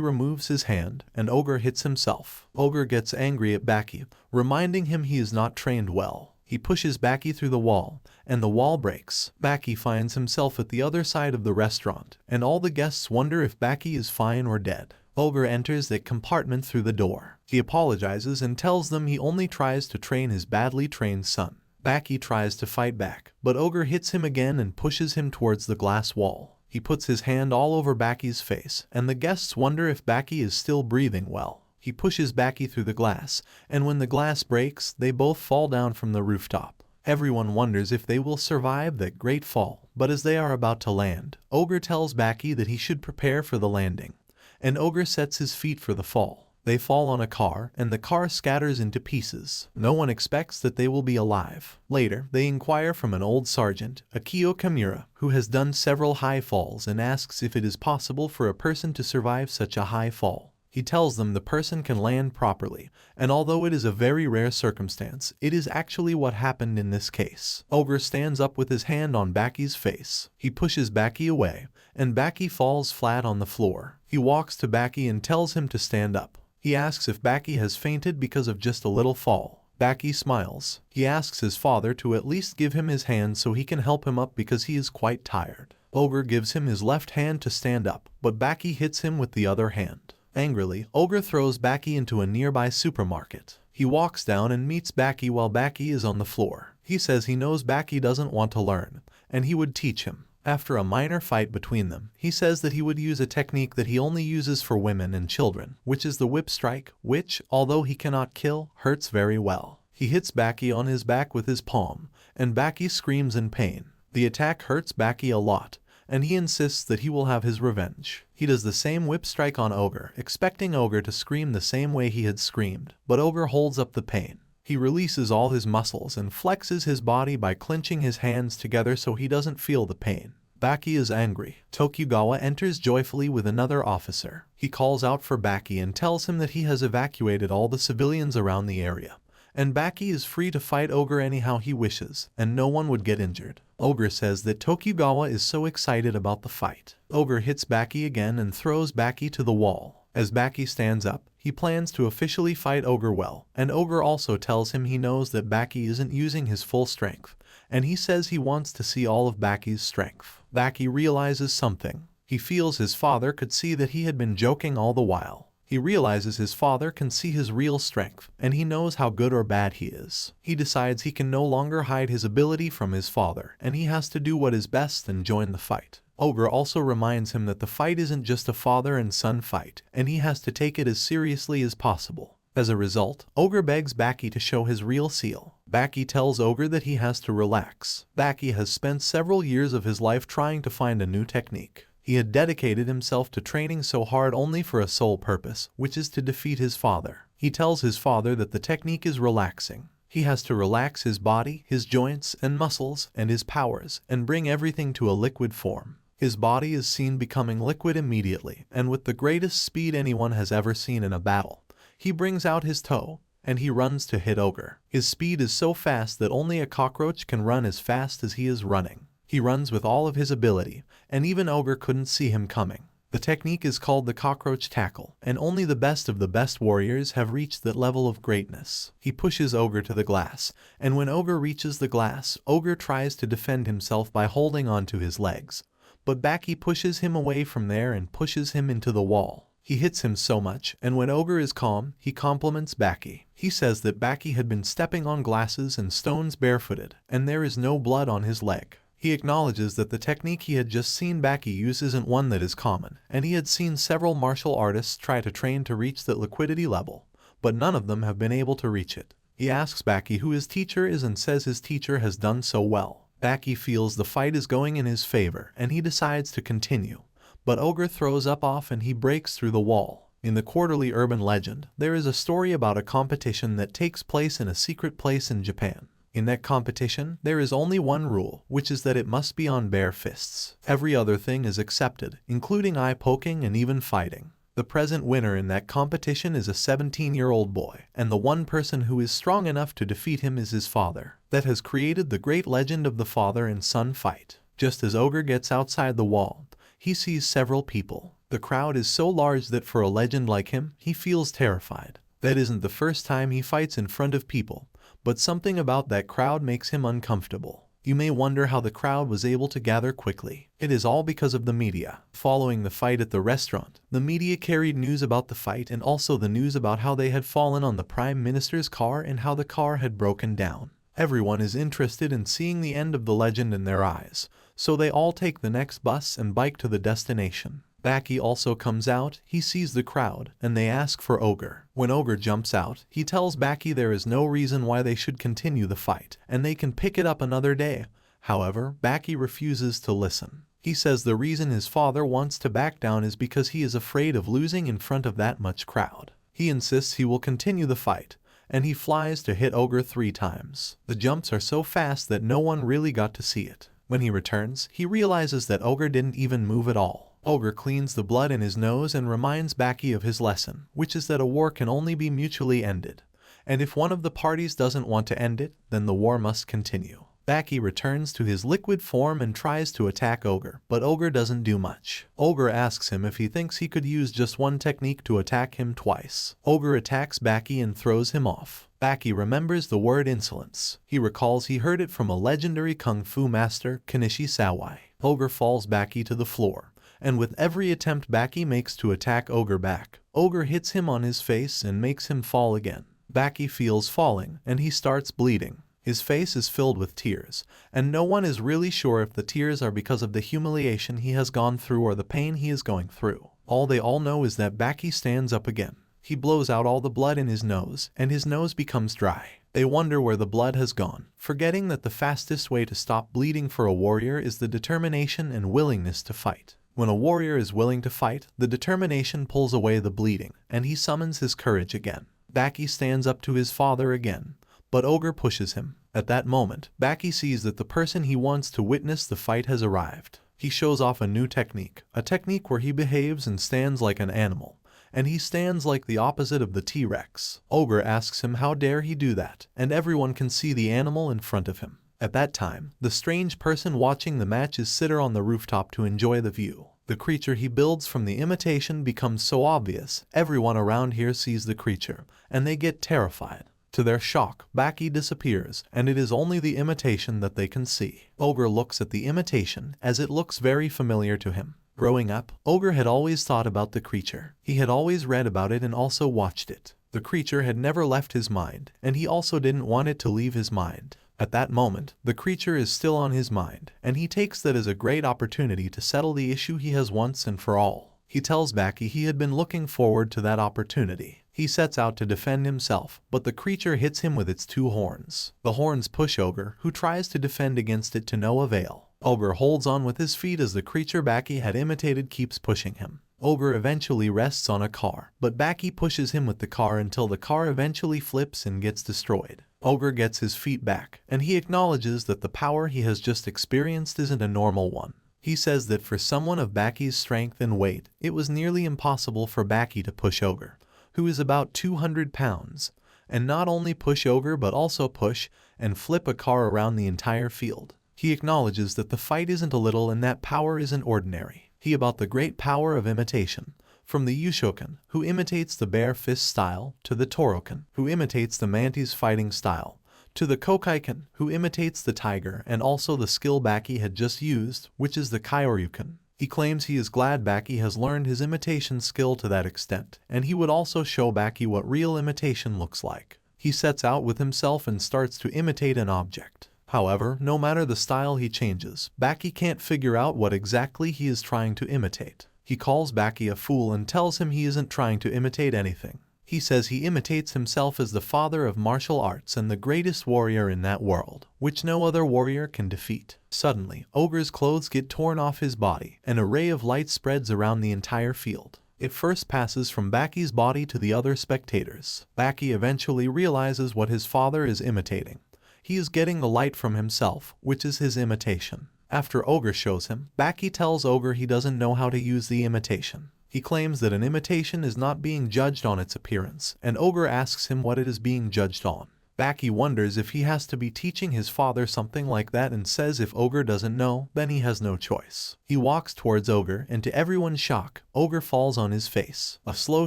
removes his hand, and Ogre hits himself. Ogre gets angry at Baki, reminding him he is not trained well. He pushes Baki through the wall, and the wall breaks. Baki finds himself at the other side of the restaurant, and all the guests wonder if Baki is fine or dead. Ogre enters the compartment through the door. He apologizes and tells them he only tries to train his badly trained son. Baki tries to fight back, but Ogre hits him again and pushes him towards the glass wall. He puts his hand all over Baki's face, and the guests wonder if Baki is still breathing well. He pushes Baki through the glass, and when the glass breaks, they both fall down from the rooftop. Everyone wonders if they will survive that great fall, but as they are about to land, Ogre tells Baki that he should prepare for the landing, and Ogre sets his feet for the fall. They fall on a car, and the car scatters into pieces. No one expects that they will be alive. Later, they inquire from an old sergeant, Akio Kamura, who has done several high falls, and asks if it is possible for a person to survive such a high fall. He tells them the person can land properly, and although it is a very rare circumstance, it is actually what happened in this case. Ogre stands up with his hand on Baki's face. He pushes Baki away, and Baki falls flat on the floor. He walks to Baki and tells him to stand up. He asks if Baki has fainted because of just a little fall. Baki smiles. He asks his father to at least give him his hand so he can help him up because he is quite tired. Ogre gives him his left hand to stand up, but Baki hits him with the other hand. Angrily, Ogre throws Baki into a nearby supermarket. He walks down and meets Baki while Baki is on the floor. He says he knows Baki doesn't want to learn, and he would teach him. After a minor fight between them, he says that he would use a technique that he only uses for women and children, which is the whip strike, which, although he cannot kill, hurts very well. He hits Baki on his back with his palm, and Baki screams in pain. The attack hurts Baki a lot, and he insists that he will have his revenge. He does the same whip strike on Ogre, expecting Ogre to scream the same way he had screamed, but Ogre holds up the pain. He releases all his muscles and flexes his body by clenching his hands together so he doesn't feel the pain. Baki is angry. Tokugawa enters joyfully with another officer. He calls out for Baki and tells him that he has evacuated all the civilians around the area, and Baki is free to fight Ogre anyhow he wishes, and no one would get injured. Ogre says that Tokugawa is so excited about the fight. Ogre hits Baki again and throws Baki to the wall. As Baki stands up, he plans to officially fight Ogre well, and Ogre also tells him he knows that Baki isn't using his full strength, and he says he wants to see all of Baki's strength. Baki realizes something. He feels his father could see that he had been joking all the while. He realizes his father can see his real strength, and he knows how good or bad he is. He decides he can no longer hide his ability from his father, and he has to do what is best and join the fight. Ogre also reminds him that the fight isn't just a father and son fight, and he has to take it as seriously as possible. As a result, Ogre begs Baki to show his real seal. Baki tells Ogre that he has to relax. Baki has spent several years of his life trying to find a new technique. He had dedicated himself to training so hard only for a sole purpose, which is to defeat his father. He tells his father that the technique is relaxing. He has to relax his body, his joints and muscles, and his powers, and bring everything to a liquid form. His body is seen becoming liquid immediately, and with the greatest speed anyone has ever seen in a battle. He brings out his toe, and he runs to hit Ogre. His speed is so fast that only a cockroach can run as fast as he is running. He runs with all of his ability, and even Ogre couldn't see him coming. The technique is called the cockroach tackle, and only the best of the best warriors have reached that level of greatness. He pushes Ogre to the glass, and when Ogre reaches the glass, Ogre tries to defend himself by holding onto his legs. But Baki pushes him away from there and pushes him into the wall. He hits him so much, and when Ogre is calm, he compliments Baki. He says that Baki had been stepping on glasses and stones barefooted, and there is no blood on his leg. He acknowledges that the technique he had just seen Baki use isn't one that is common, and he had seen several martial artists try to train to reach that liquidity level, but none of them have been able to reach it. He asks Baki who his teacher is and says his teacher has done so well. Baki feels the fight is going in his favor and he decides to continue. But Ogre throws up off and he breaks through the wall. In the quarterly urban legend, there is a story about a competition that takes place in a secret place in Japan. In that competition, there is only one rule, which is that it must be on bare fists. Every other thing is accepted, including eye poking and even fighting. The present winner in that competition is a 17-year-old boy, and the one person who is strong enough to defeat him is his father. That has created the great legend of the father and son fight. Just as Ogre gets outside the wall, he sees several people. The crowd is so large that for a legend like him, he feels terrified. That isn't the first time he fights in front of people, but something about that crowd makes him uncomfortable. You may wonder how the crowd was able to gather quickly. It is all because of the media. Following the fight at the restaurant, the media carried news about the fight and also the news about how they had fallen on the Prime Minister's car and how the car had broken down. Everyone is interested in seeing the end of the legend in their eyes, so they all take the next bus and bike to the destination. Baki also comes out, he sees the crowd, and they ask for Ogre. When Ogre jumps out, he tells Baki there is no reason why they should continue the fight, and they can pick it up another day. However, Baki refuses to listen. He says the reason his father wants to back down is because he is afraid of losing in front of that much crowd. He insists he will continue the fight, and he flies to hit Ogre 3 times. The jumps are so fast that no one really got to see it. When he returns, he realizes that Ogre didn't even move at all. Ogre cleans the blood in his nose and reminds Baki of his lesson, which is that a war can only be mutually ended. And if one of the parties doesn't want to end it, then the war must continue. Baki returns to his liquid form and tries to attack Ogre, but Ogre doesn't do much. Ogre asks him if he thinks he could use just one technique to attack him twice. Ogre attacks Baki and throws him off. Baki remembers the word insolence. He recalls he heard it from a legendary kung fu master, Kanishi Sawai. Ogre falls Baki to the floor, and with every attempt Baki makes to attack Ogre back, Ogre hits him on his face and makes him fall again. Baki feels falling, and he starts bleeding. His face is filled with tears, and no one is really sure if the tears are because of the humiliation he has gone through or the pain he is going through. All they all know is that Baki stands up again. He blows out all the blood in his nose, and his nose becomes dry. They wonder where the blood has gone, forgetting that the fastest way to stop bleeding for a warrior is the determination and willingness to fight. When a warrior is willing to fight, the determination pulls away the bleeding, and he summons his courage again. Baki stands up to his father again, but Ogre pushes him. At that moment, Baki sees that the person he wants to witness the fight has arrived. He shows off a new technique, a technique where he behaves and stands like an animal, and he stands like the opposite of the T-Rex. Ogre asks him how dare he do that, and everyone can see the animal in front of him. At that time, the strange person watching the match is sitter on the rooftop to enjoy the view. The creature he builds from the imitation becomes so obvious, everyone around here sees the creature, and they get terrified. To their shock, Baki disappears, and it is only the imitation that they can see. Ogre looks at the imitation, as it looks very familiar to him. Growing up, Ogre had always thought about the creature. He had always read about it and also watched it. The creature had never left his mind, and he also didn't want it to leave his mind. At that moment, the creature is still on his mind, and he takes that as a great opportunity to settle the issue he has once and for all. He tells Baki he had been looking forward to that opportunity. He sets out to defend himself, but the creature hits him with its 2 horns. The horns push Ogre, who tries to defend against it to no avail. Ogre holds on with his feet as the creature Baki had imitated keeps pushing him. Ogre eventually rests on a car, but Baki pushes him with the car until the car eventually flips and gets destroyed. Ogre gets his feet back, and he acknowledges that the power he has just experienced isn't a normal one. He says that for someone of Baki's strength and weight, it was nearly impossible for Baki to push Ogre, who is about 200 pounds, and not only push Ogre but also push and flip a car around the entire field. He acknowledges that the fight isn't a little and that power isn't ordinary. He about the great power of imitation, from the Yushokan, who imitates the bare fist style, to the Torokan, who imitates the Mantis fighting style, to the Kokaikan, who imitates the tiger and also the skill Baki had just used, which is the Kyoryukan. He claims he is glad Baki has learned his imitation skill to that extent, and he would also show Baki what real imitation looks like. He sets out with himself and starts to imitate an object. However, no matter the style he changes, Baki can't figure out what exactly he is trying to imitate. He calls Baki a fool and tells him he isn't trying to imitate anything. He says he imitates himself as the father of martial arts and the greatest warrior in that world, which no other warrior can defeat. Suddenly, Ogre's clothes get torn off his body. An array of light spreads around the entire field. It first passes from Baki'S body to the other spectators. Baki eventually realizes what his father is imitating. He is getting the light from himself, which is his imitation. After Ogre shows him, Baki tells Ogre he doesn't know how to use the imitation. He claims that an imitation is not being judged on its appearance, and Ogre asks him what it is being judged on. Baki wonders if he has to be teaching his father something like that and says if Ogre doesn't know, then he has no choice. He walks towards Ogre, and to everyone's shock, Ogre falls on his face. A slow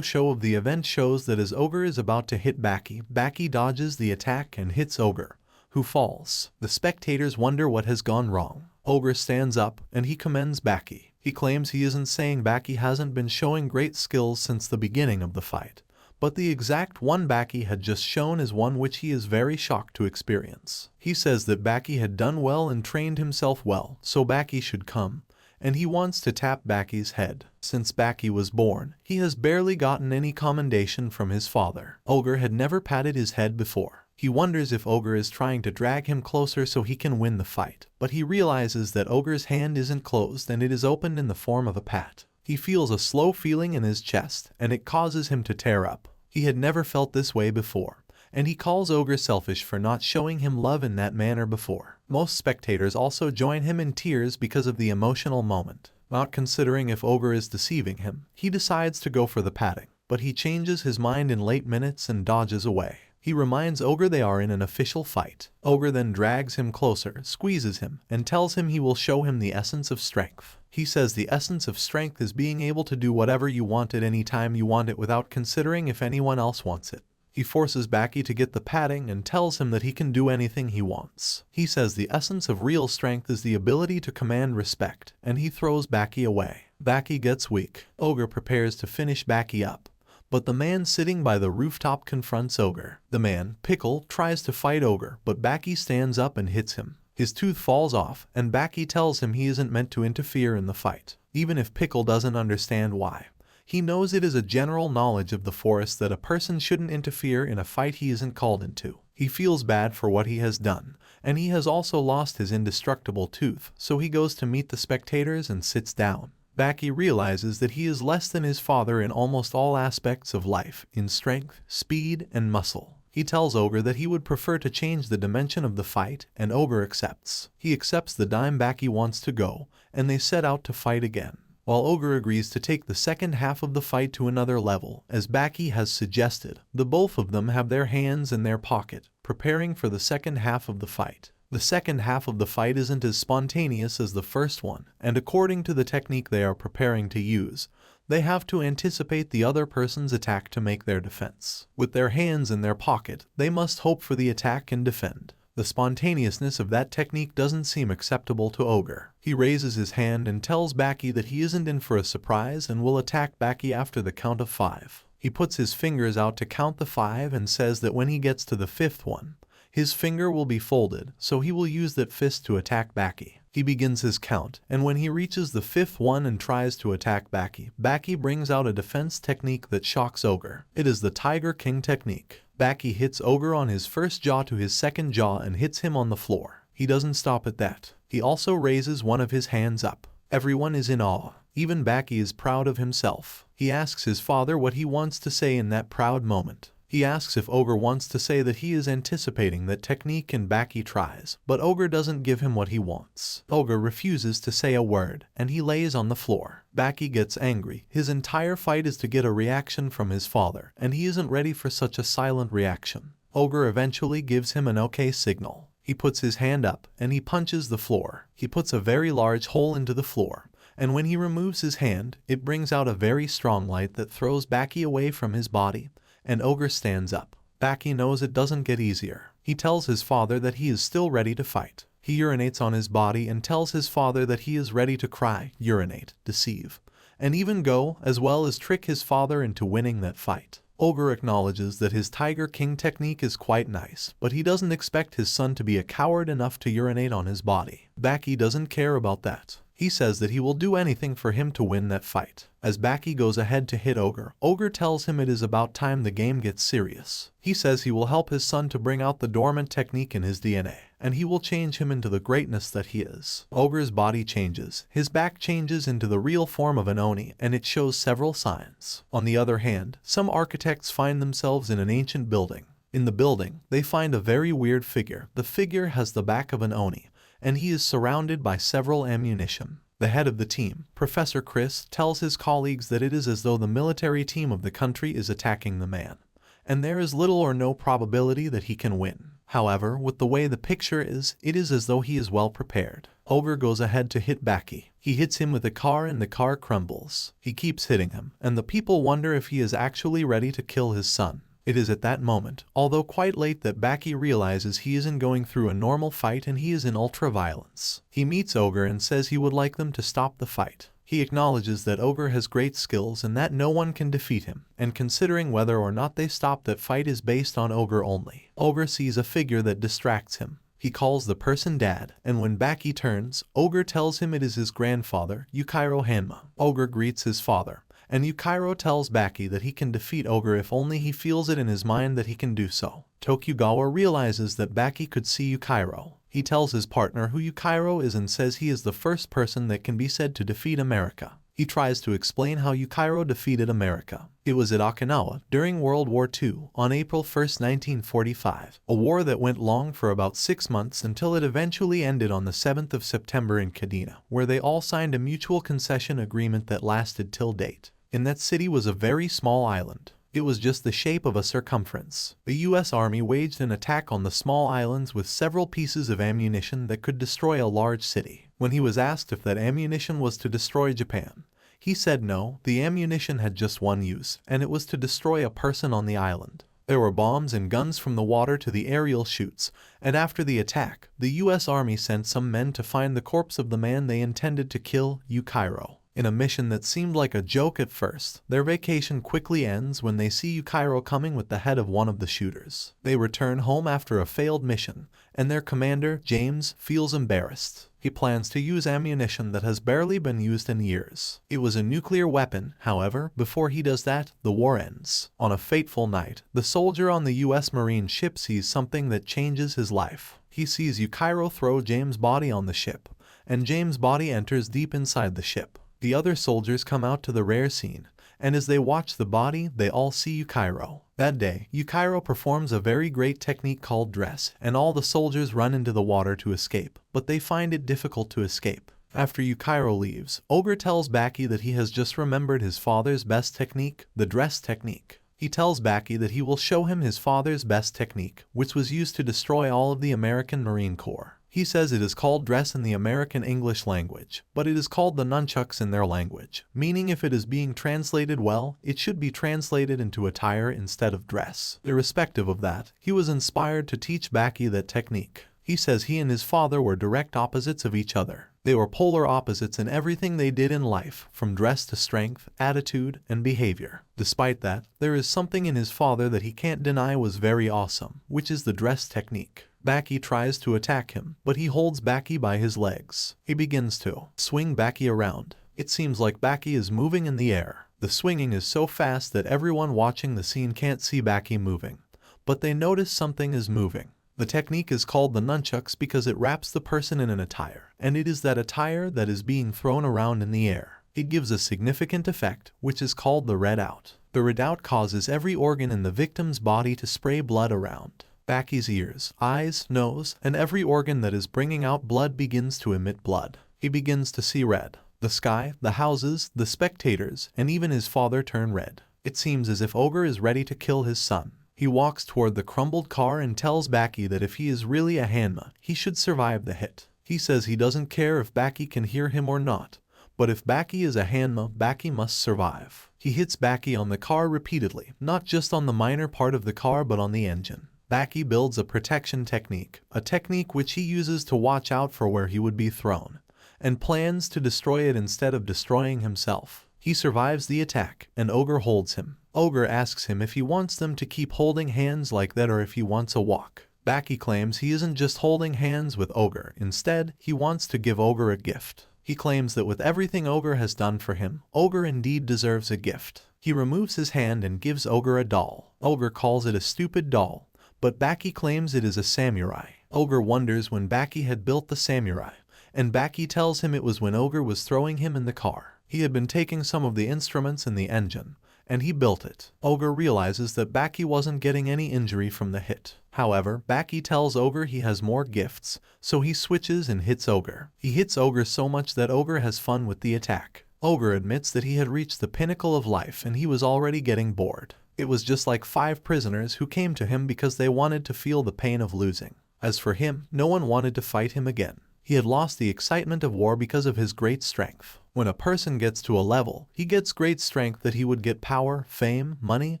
show of the event shows that as Ogre is about to hit Baki, Baki dodges the attack and hits Ogre, who falls. The spectators wonder what has gone wrong. Ogre stands up, and he commends Baki. He claims he isn't saying Baki hasn't been showing great skills since the beginning of the fight, but the exact one Baki had just shown is one which he is very shocked to experience. He says that Baki had done well and trained himself well, so Baki should come, and he wants to tap Baki's head. Since Baki was born, he has barely gotten any commendation from his father. Ogre had never patted his head before. He wonders if Ogre is trying to drag him closer so he can win the fight, but he realizes that Ogre's hand isn't closed and it is opened in the form of a pat. He feels a slow feeling in his chest, and it causes him to tear up. He had never felt this way before, and he calls Ogre selfish for not showing him love in that manner before. Most spectators also join him in tears because of the emotional moment. Not considering if Ogre is deceiving him, he decides to go for the patting, but he changes his mind in late minutes and dodges away. He reminds Ogre they are in an official fight. Ogre then drags him closer, squeezes him, and tells him he will show him the essence of strength. He says the essence of strength is being able to do whatever you want at any time you want it without considering if anyone else wants it. He forces Baki to get the patting and tells him that he can do anything he wants. He says the essence of real strength is the ability to command respect, and he throws Baki away. Baki gets weak. Ogre prepares to finish Baki up, but the man sitting by the rooftop confronts Ogre. The man, Pickle, tries to fight Ogre, but Baki stands up and hits him. His tooth falls off, and Baki tells him he isn't meant to interfere in the fight. Even if Pickle doesn't understand why, he knows it is a general knowledge of the forest that a person shouldn't interfere in a fight he isn't called into. He feels bad for what he has done, and he has also lost his indestructible tooth, so he goes to meet the spectators and sits down. Baki realizes that he is less than his father in almost all aspects of life, in strength, speed, and muscle. He tells Ogre that he would prefer to change the dimension of the fight, and Ogre accepts. He accepts the dime Baki wants to go, and they set out to fight again. While Ogre agrees to take the second half of the fight to another level, as Baki has suggested, the both of them have their hands in their pocket, preparing for the second half of the fight. The second half of the fight isn't as spontaneous as the first one, and according to the technique they are preparing to use, they have to anticipate the other person's attack to make their defense. With their hands in their pocket, they must hope for the attack and defend. The spontaneousness of that technique doesn't seem acceptable to Ogre. He raises his hand and tells Baki that he isn't in for a surprise and will attack Baki after the count of 5. He puts his fingers out to count the 5 and says that when he gets to the 5th one, his finger will be folded, so he will use that fist to attack Baki. He begins his count, and when he reaches the 5th one and tries to attack Baki, Baki brings out a defense technique that shocks Ogre. It is the Tiger King technique. Baki hits Ogre on his first jaw to his second jaw and hits him on the floor. He doesn't stop at that. He also raises one of his hands up. Everyone is in awe. Even Baki is proud of himself. He asks his father what he wants to say in that proud moment. He asks if Ogre wants to say that he is anticipating that technique and Baki tries, but Ogre doesn't give him what he wants. Ogre refuses to say a word, and he lays on the floor. Baki gets angry. His entire fight is to get a reaction from his father, and he isn't ready for such a silent reaction. Ogre eventually gives him an okay signal. He puts his hand up, and he punches the floor. He puts a very large hole into the floor, and when he removes his hand, it brings out a very strong light that throws Baki away from his body, and Ogre stands up. Baki knows it doesn't get easier. He tells his father that he is still ready to fight. He urinates on his body and tells his father that he is ready to cry, urinate, deceive, and even go, as well as trick his father into winning that fight. Ogre acknowledges that his Tiger King technique is quite nice, but he doesn't expect his son to be a coward enough to urinate on his body. Baki doesn't care about that. He says that he will do anything for him to win that fight. As Baki goes ahead to hit Ogre, Ogre tells him it is about time the game gets serious. He says he will help his son to bring out the dormant technique in his DNA, and he will change him into the greatness that he is. Ogre's body changes, his back changes into the real form of an Oni, and it shows several signs. On the other hand, some architects find themselves in an ancient building. In the building, they find a very weird figure. The figure has the back of an Oni, and he is surrounded by several ammunition. The head of the team, Professor Chris, tells his colleagues that it is as though the military team of the country is attacking the man, and there is little or no probability that he can win. However, with the way the picture is, it is as though he is well prepared. Ogre goes ahead to hit Baki. He hits him with a car and the car crumbles. He keeps hitting him, and the people wonder if he is actually ready to kill his son. It is at that moment, although quite late, that Baki realizes he isn't going through a normal fight and he is in ultra-violence. He meets Ogre and says he would like them to stop the fight. He acknowledges that Ogre has great skills and that no one can defeat him, and considering whether or not they stop that fight is based on Ogre only. Ogre sees a figure that distracts him. He calls the person Dad, and when Baki turns, Ogre tells him it is his grandfather, Yujiro Hanma. Ogre greets his father, and Yujiro tells Baki that he can defeat Ogre if only he feels it in his mind that he can do so. Tokugawa realizes that Baki could see Yujiro. He tells his partner who Yujiro is and says he is the first person that can be said to defeat America. He tries to explain how Yujiro defeated America. It was at Okinawa during World War II on April 1, 1945, a war that went long for about 6 months until it eventually ended on the 7th of September in Kadena, where they all signed a mutual concession agreement that lasted till date. In that city was a very small island. It was just the shape of a circumference. The US Army waged an attack on the small islands with several pieces of ammunition that could destroy a large city. When he was asked if that ammunition was to destroy Japan, he said no, the ammunition had just one use, and it was to destroy a person on the island. There were bombs and guns from the water to the aerial shoots, and after the attack, the US Army sent some men to find the corpse of the man they intended to kill, Yujiro. In a mission that seemed like a joke at first, their vacation quickly ends when they see Yujiro coming with the head of one of the shooters. They return home after a failed mission, and their commander, James, feels embarrassed. He plans to use ammunition that has barely been used in years. It was a nuclear weapon, however. Before he does that, the war ends. On a fateful night, the soldier on the US Marine ship sees something that changes his life. He sees Yujiro throw James' body on the ship, and James' body enters deep inside the ship. The other soldiers come out to the rare scene, and as they watch the body, they all see Yujiro. That day, Yujiro performs a very great technique called dress, and all the soldiers run into the water to escape, but they find it difficult to escape. After Yujiro leaves, Ogre tells Baki that he has just remembered his father's best technique, the dress technique. He tells Baki that he will show him his father's best technique, which was used to destroy all of the American Marine Corps. He says it is called dress in the American English language, but it is called the nunchucks in their language, meaning if it is being translated well, it should be translated into attire instead of dress. Irrespective of that, he was inspired to teach Baki that technique. He says he and his father were direct opposites of each other. They were polar opposites in everything they did in life, from dress to strength, attitude, and behavior. Despite that, there is something in his father that he can't deny was very awesome, which is the dress technique. Baki tries to attack him, but he holds Baki by his legs. He begins to swing Baki around. It seems like Baki is moving in the air. The swinging is so fast that everyone watching the scene can't see Baki moving, but they notice something is moving. The technique is called the nunchucks because it wraps the person in an attire, and it is that attire that is being thrown around in the air. It gives a significant effect, which is called the red out. The red out causes every organ in the victim's body to spray blood around. Baki's ears, eyes, nose, and every organ that is bringing out blood begins to emit blood. He begins to see red. The sky, the houses, the spectators, and even his father turn red. It seems as if Ogre is ready to kill his son. He walks toward the crumbled car and tells Baki that if he is really a Hanma, he should survive the hit. He says he doesn't care if Baki can hear him or not, but if Baki is a Hanma, Baki must survive. He hits Baki on the car repeatedly, not just on the minor part of the car but on the engine. Baki builds a protection technique, a technique which he uses to watch out for where he would be thrown, and plans to destroy it instead of destroying himself. He survives the attack, and Ogre holds him. Ogre asks him if he wants them to keep holding hands like that or if he wants a walk. Baki claims he isn't just holding hands with Ogre, instead, he wants to give Ogre a gift. He claims that with everything Ogre has done for him, Ogre indeed deserves a gift. He removes his hand and gives Ogre a doll. Ogre calls it a stupid doll, but Baki claims it is a samurai. Ogre wonders when Baki had built the samurai, and Baki tells him it was when Ogre was throwing him in the car. He had been taking some of the instruments in the engine, and he built it. Ogre realizes that Baki wasn't getting any injury from the hit. However, Baki tells Ogre he has more gifts, so he switches and hits Ogre. He hits Ogre so much that Ogre has fun with the attack. Ogre admits that he had reached the pinnacle of life and he was already getting bored. It was just like 5 prisoners who came to him because they wanted to feel the pain of losing. As for him, no one wanted to fight him again. He had lost the excitement of war because of his great strength. When a person gets to a level, he gets great strength that he would get power, fame, money,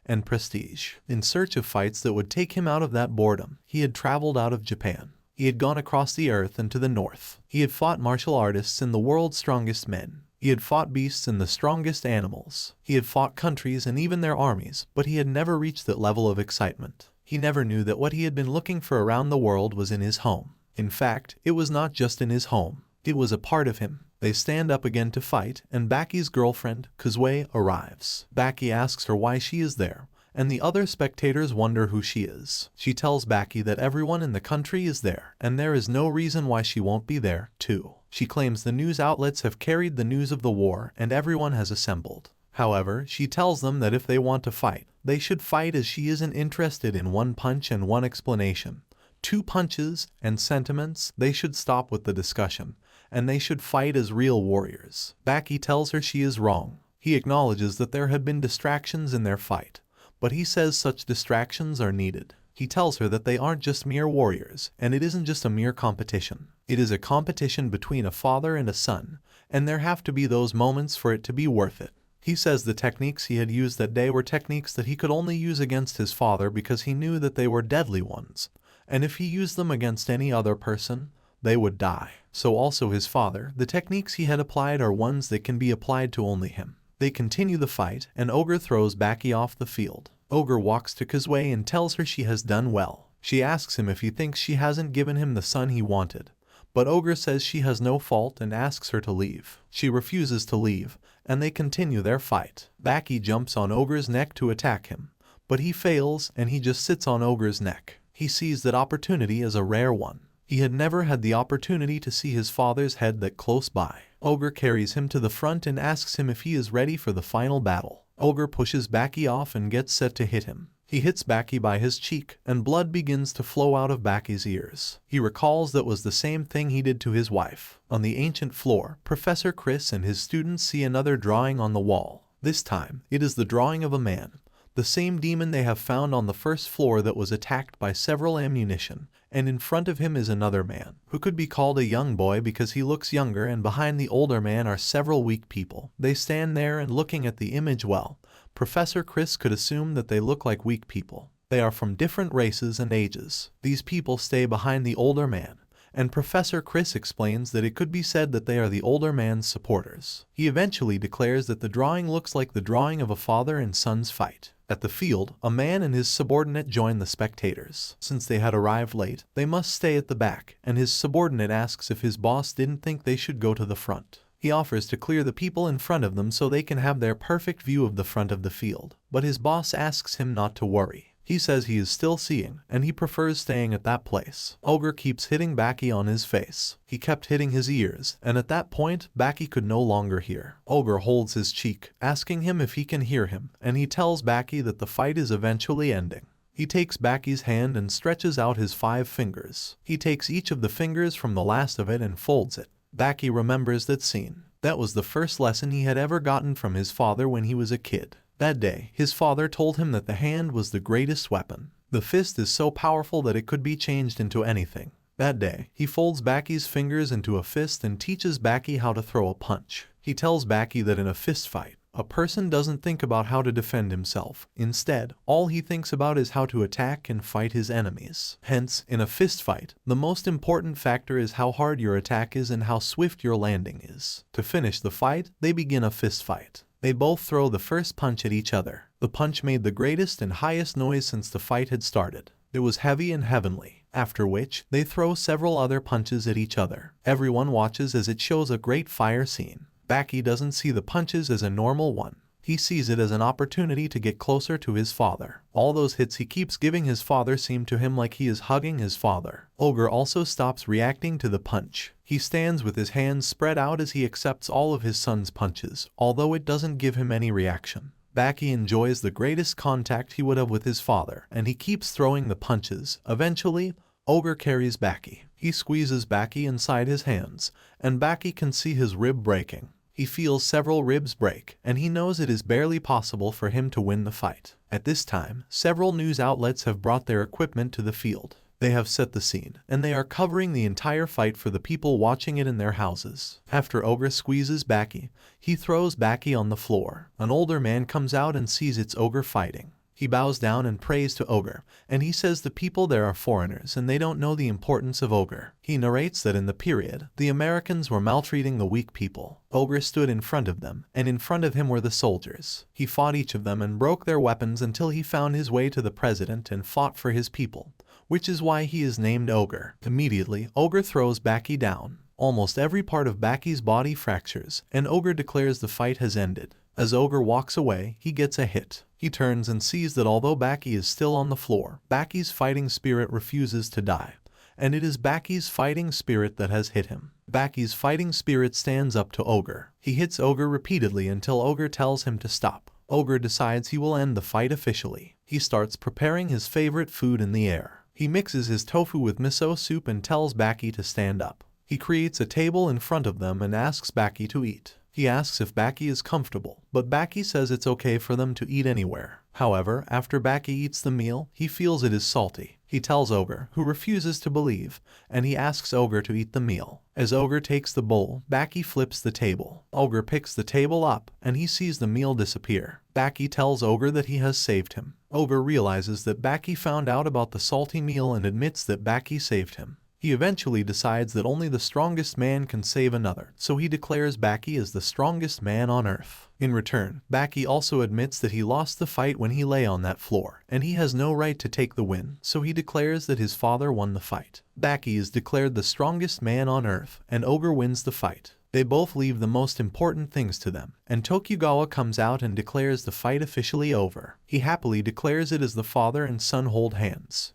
and prestige. In search of fights that would take him out of that boredom, he had traveled out of Japan. He had gone across the earth and to the north. He had fought martial artists and the world's strongest men. He had fought beasts and the strongest animals. He had fought countries and even their armies, but he had never reached that level of excitement. He never knew that what he had been looking for around the world was in his home. In fact, it was not just in his home. It was a part of him. They stand up again to fight, and Baki's girlfriend, Kuzue, arrives. Baki asks her why she is there, and the other spectators wonder who she is. She tells Baki that everyone in the country is there, and there is no reason why she won't be there, too. She claims the news outlets have carried the news of the war and everyone has assembled. However, she tells them that if they want to fight, they should fight as she isn't interested in one punch and one explanation. 2 punches and sentiments, they should stop with the discussion, and they should fight as real warriors. Baki tells her she is wrong. He acknowledges that there had been distractions in their fight, but he says such distractions are needed. He tells her that they aren't just mere warriors, and it isn't just a mere competition. It is a competition between a father and a son, and there have to be those moments for it to be worth it. He says the techniques he had used that day were techniques that he could only use against his father because he knew that they were deadly ones, and if he used them against any other person, they would die. So also his father, the techniques he had applied are ones that can be applied to only him. They continue the fight, and Ogre throws Baki off the field. Ogre walks to Kuzue and tells her she has done well. She asks him if he thinks she hasn't given him the son he wanted, but Ogre says she has no fault and asks her to leave. She refuses to leave, and they continue their fight. Baki jumps on Ogre's neck to attack him, but he fails and he just sits on Ogre's neck. He sees that opportunity as a rare one. He had never had the opportunity to see his father's head that close by. Ogre carries him to the front and asks him if he is ready for the final battle. Ogre pushes Baki off and gets set to hit him. He hits Baki by his cheek, and blood begins to flow out of Baki's ears. He recalls that was the same thing he did to his wife. On the ancient floor, Professor Chris and his students see another drawing on the wall. This time, it is the drawing of a man, the same demon they have found on the first floor that was attacked by several ammunition, and in front of him is another man, who could be called a young boy because he looks younger, and behind the older man are several weak people. They stand there and looking at the image well. Professor Chris could assume that they look like weak people. They are from different races and ages. These people stay behind the older man, and Professor Chris explains that it could be said that they are the older man's supporters. He eventually declares that the drawing looks like the drawing of a father and son's fight. At the field, a man and his subordinate join the spectators. Since they had arrived late, they must stay at the back, and his subordinate asks if his boss didn't think they should go to the front. He offers to clear the people in front of them so they can have their perfect view of the front of the field, but his boss asks him not to worry. He says he is still seeing, and he prefers staying at that place. Ogre keeps hitting Baki on his face. He kept hitting his ears, and at that point, Baki could no longer hear. Ogre holds his cheek, asking him if he can hear him, and he tells Baki that the fight is eventually ending. He takes Baki's hand and stretches out his 5 fingers. He takes each of the fingers from the last of it and folds it. Baki remembers that scene. That was the first lesson he had ever gotten from his father when he was a kid. That day, his father told him that the hand was the greatest weapon. The fist is so powerful that it could be changed into anything. That day, he folds Baki's fingers into a fist and teaches Baki how to throw a punch. He tells Baki that in a fist fight, a person doesn't think about how to defend himself. Instead, all he thinks about is how to attack and fight his enemies. Hence, in a fist fight, the most important factor is how hard your attack is and how swift your landing is. To finish the fight, they begin a fist fight. They both throw the first punch at each other. The punch made the greatest and highest noise since the fight had started. It was heavy and heavenly, after which they throw several other punches at each other. Everyone watches as it shows a great fire scene. Baki doesn't see the punches as a normal one. He sees it as an opportunity to get closer to his father. All those hits he keeps giving his father seem to him like he is hugging his father. Ogre also stops reacting to the punch. He stands with his hands spread out as he accepts all of his son's punches, although it doesn't give him any reaction. Baki enjoys the greatest contact he would have with his father, and he keeps throwing the punches. Eventually, Ogre carries Baki. He squeezes Baki inside his hands, and Baki can see his rib breaking. He feels several ribs break, and he knows it is barely possible for him to win the fight. At this time, several news outlets have brought their equipment to the field. They have set the scene, and they are covering the entire fight for the people watching it in their houses. After Ogre squeezes Baki, he throws Baki on the floor. An older man comes out and sees it's Ogre fighting. He bows down and prays to Ogre, and he says the people there are foreigners and they don't know the importance of Ogre. He narrates that in the period, the Americans were maltreating the weak people. Ogre stood in front of them, and in front of him were the soldiers. He fought each of them and broke their weapons until he found his way to the president and fought for his people, which is why he is named Ogre. Immediately, Ogre throws Baki down. Almost every part of Baki's body fractures, and Ogre declares the fight has ended. As Ogre walks away, he gets a hit. He turns and sees that although Baki is still on the floor, Baki's fighting spirit refuses to die, and it is Baki's fighting spirit that has hit him. Baki's fighting spirit stands up to Ogre. He hits Ogre repeatedly until Ogre tells him to stop. Ogre decides he will end the fight officially. He starts preparing his favorite food in the air. He mixes his tofu with miso soup and tells Baki to stand up. He creates a table in front of them and asks Baki to eat. He asks if Baki is comfortable, but Baki says it's okay for them to eat anywhere. However, after Baki eats the meal, he feels it is salty. He tells Ogre, who refuses to believe, and he asks Ogre to eat the meal. As Ogre takes the bowl, Baki flips the table. Ogre picks the table up, and he sees the meal disappear. Baki tells Ogre that he has saved him. Ogre realizes that Baki found out about the salty meal and admits that Baki saved him. He eventually decides that only the strongest man can save another, so he declares Baki as the strongest man on Earth. In return, Baki also admits that he lost the fight when he lay on that floor, and he has no right to take the win, so he declares that his father won the fight. Baki is declared the strongest man on Earth, and Ogre wins the fight. They both leave the most important things to them, and Tokugawa comes out and declares the fight officially over. He happily declares it as the father and son hold hands.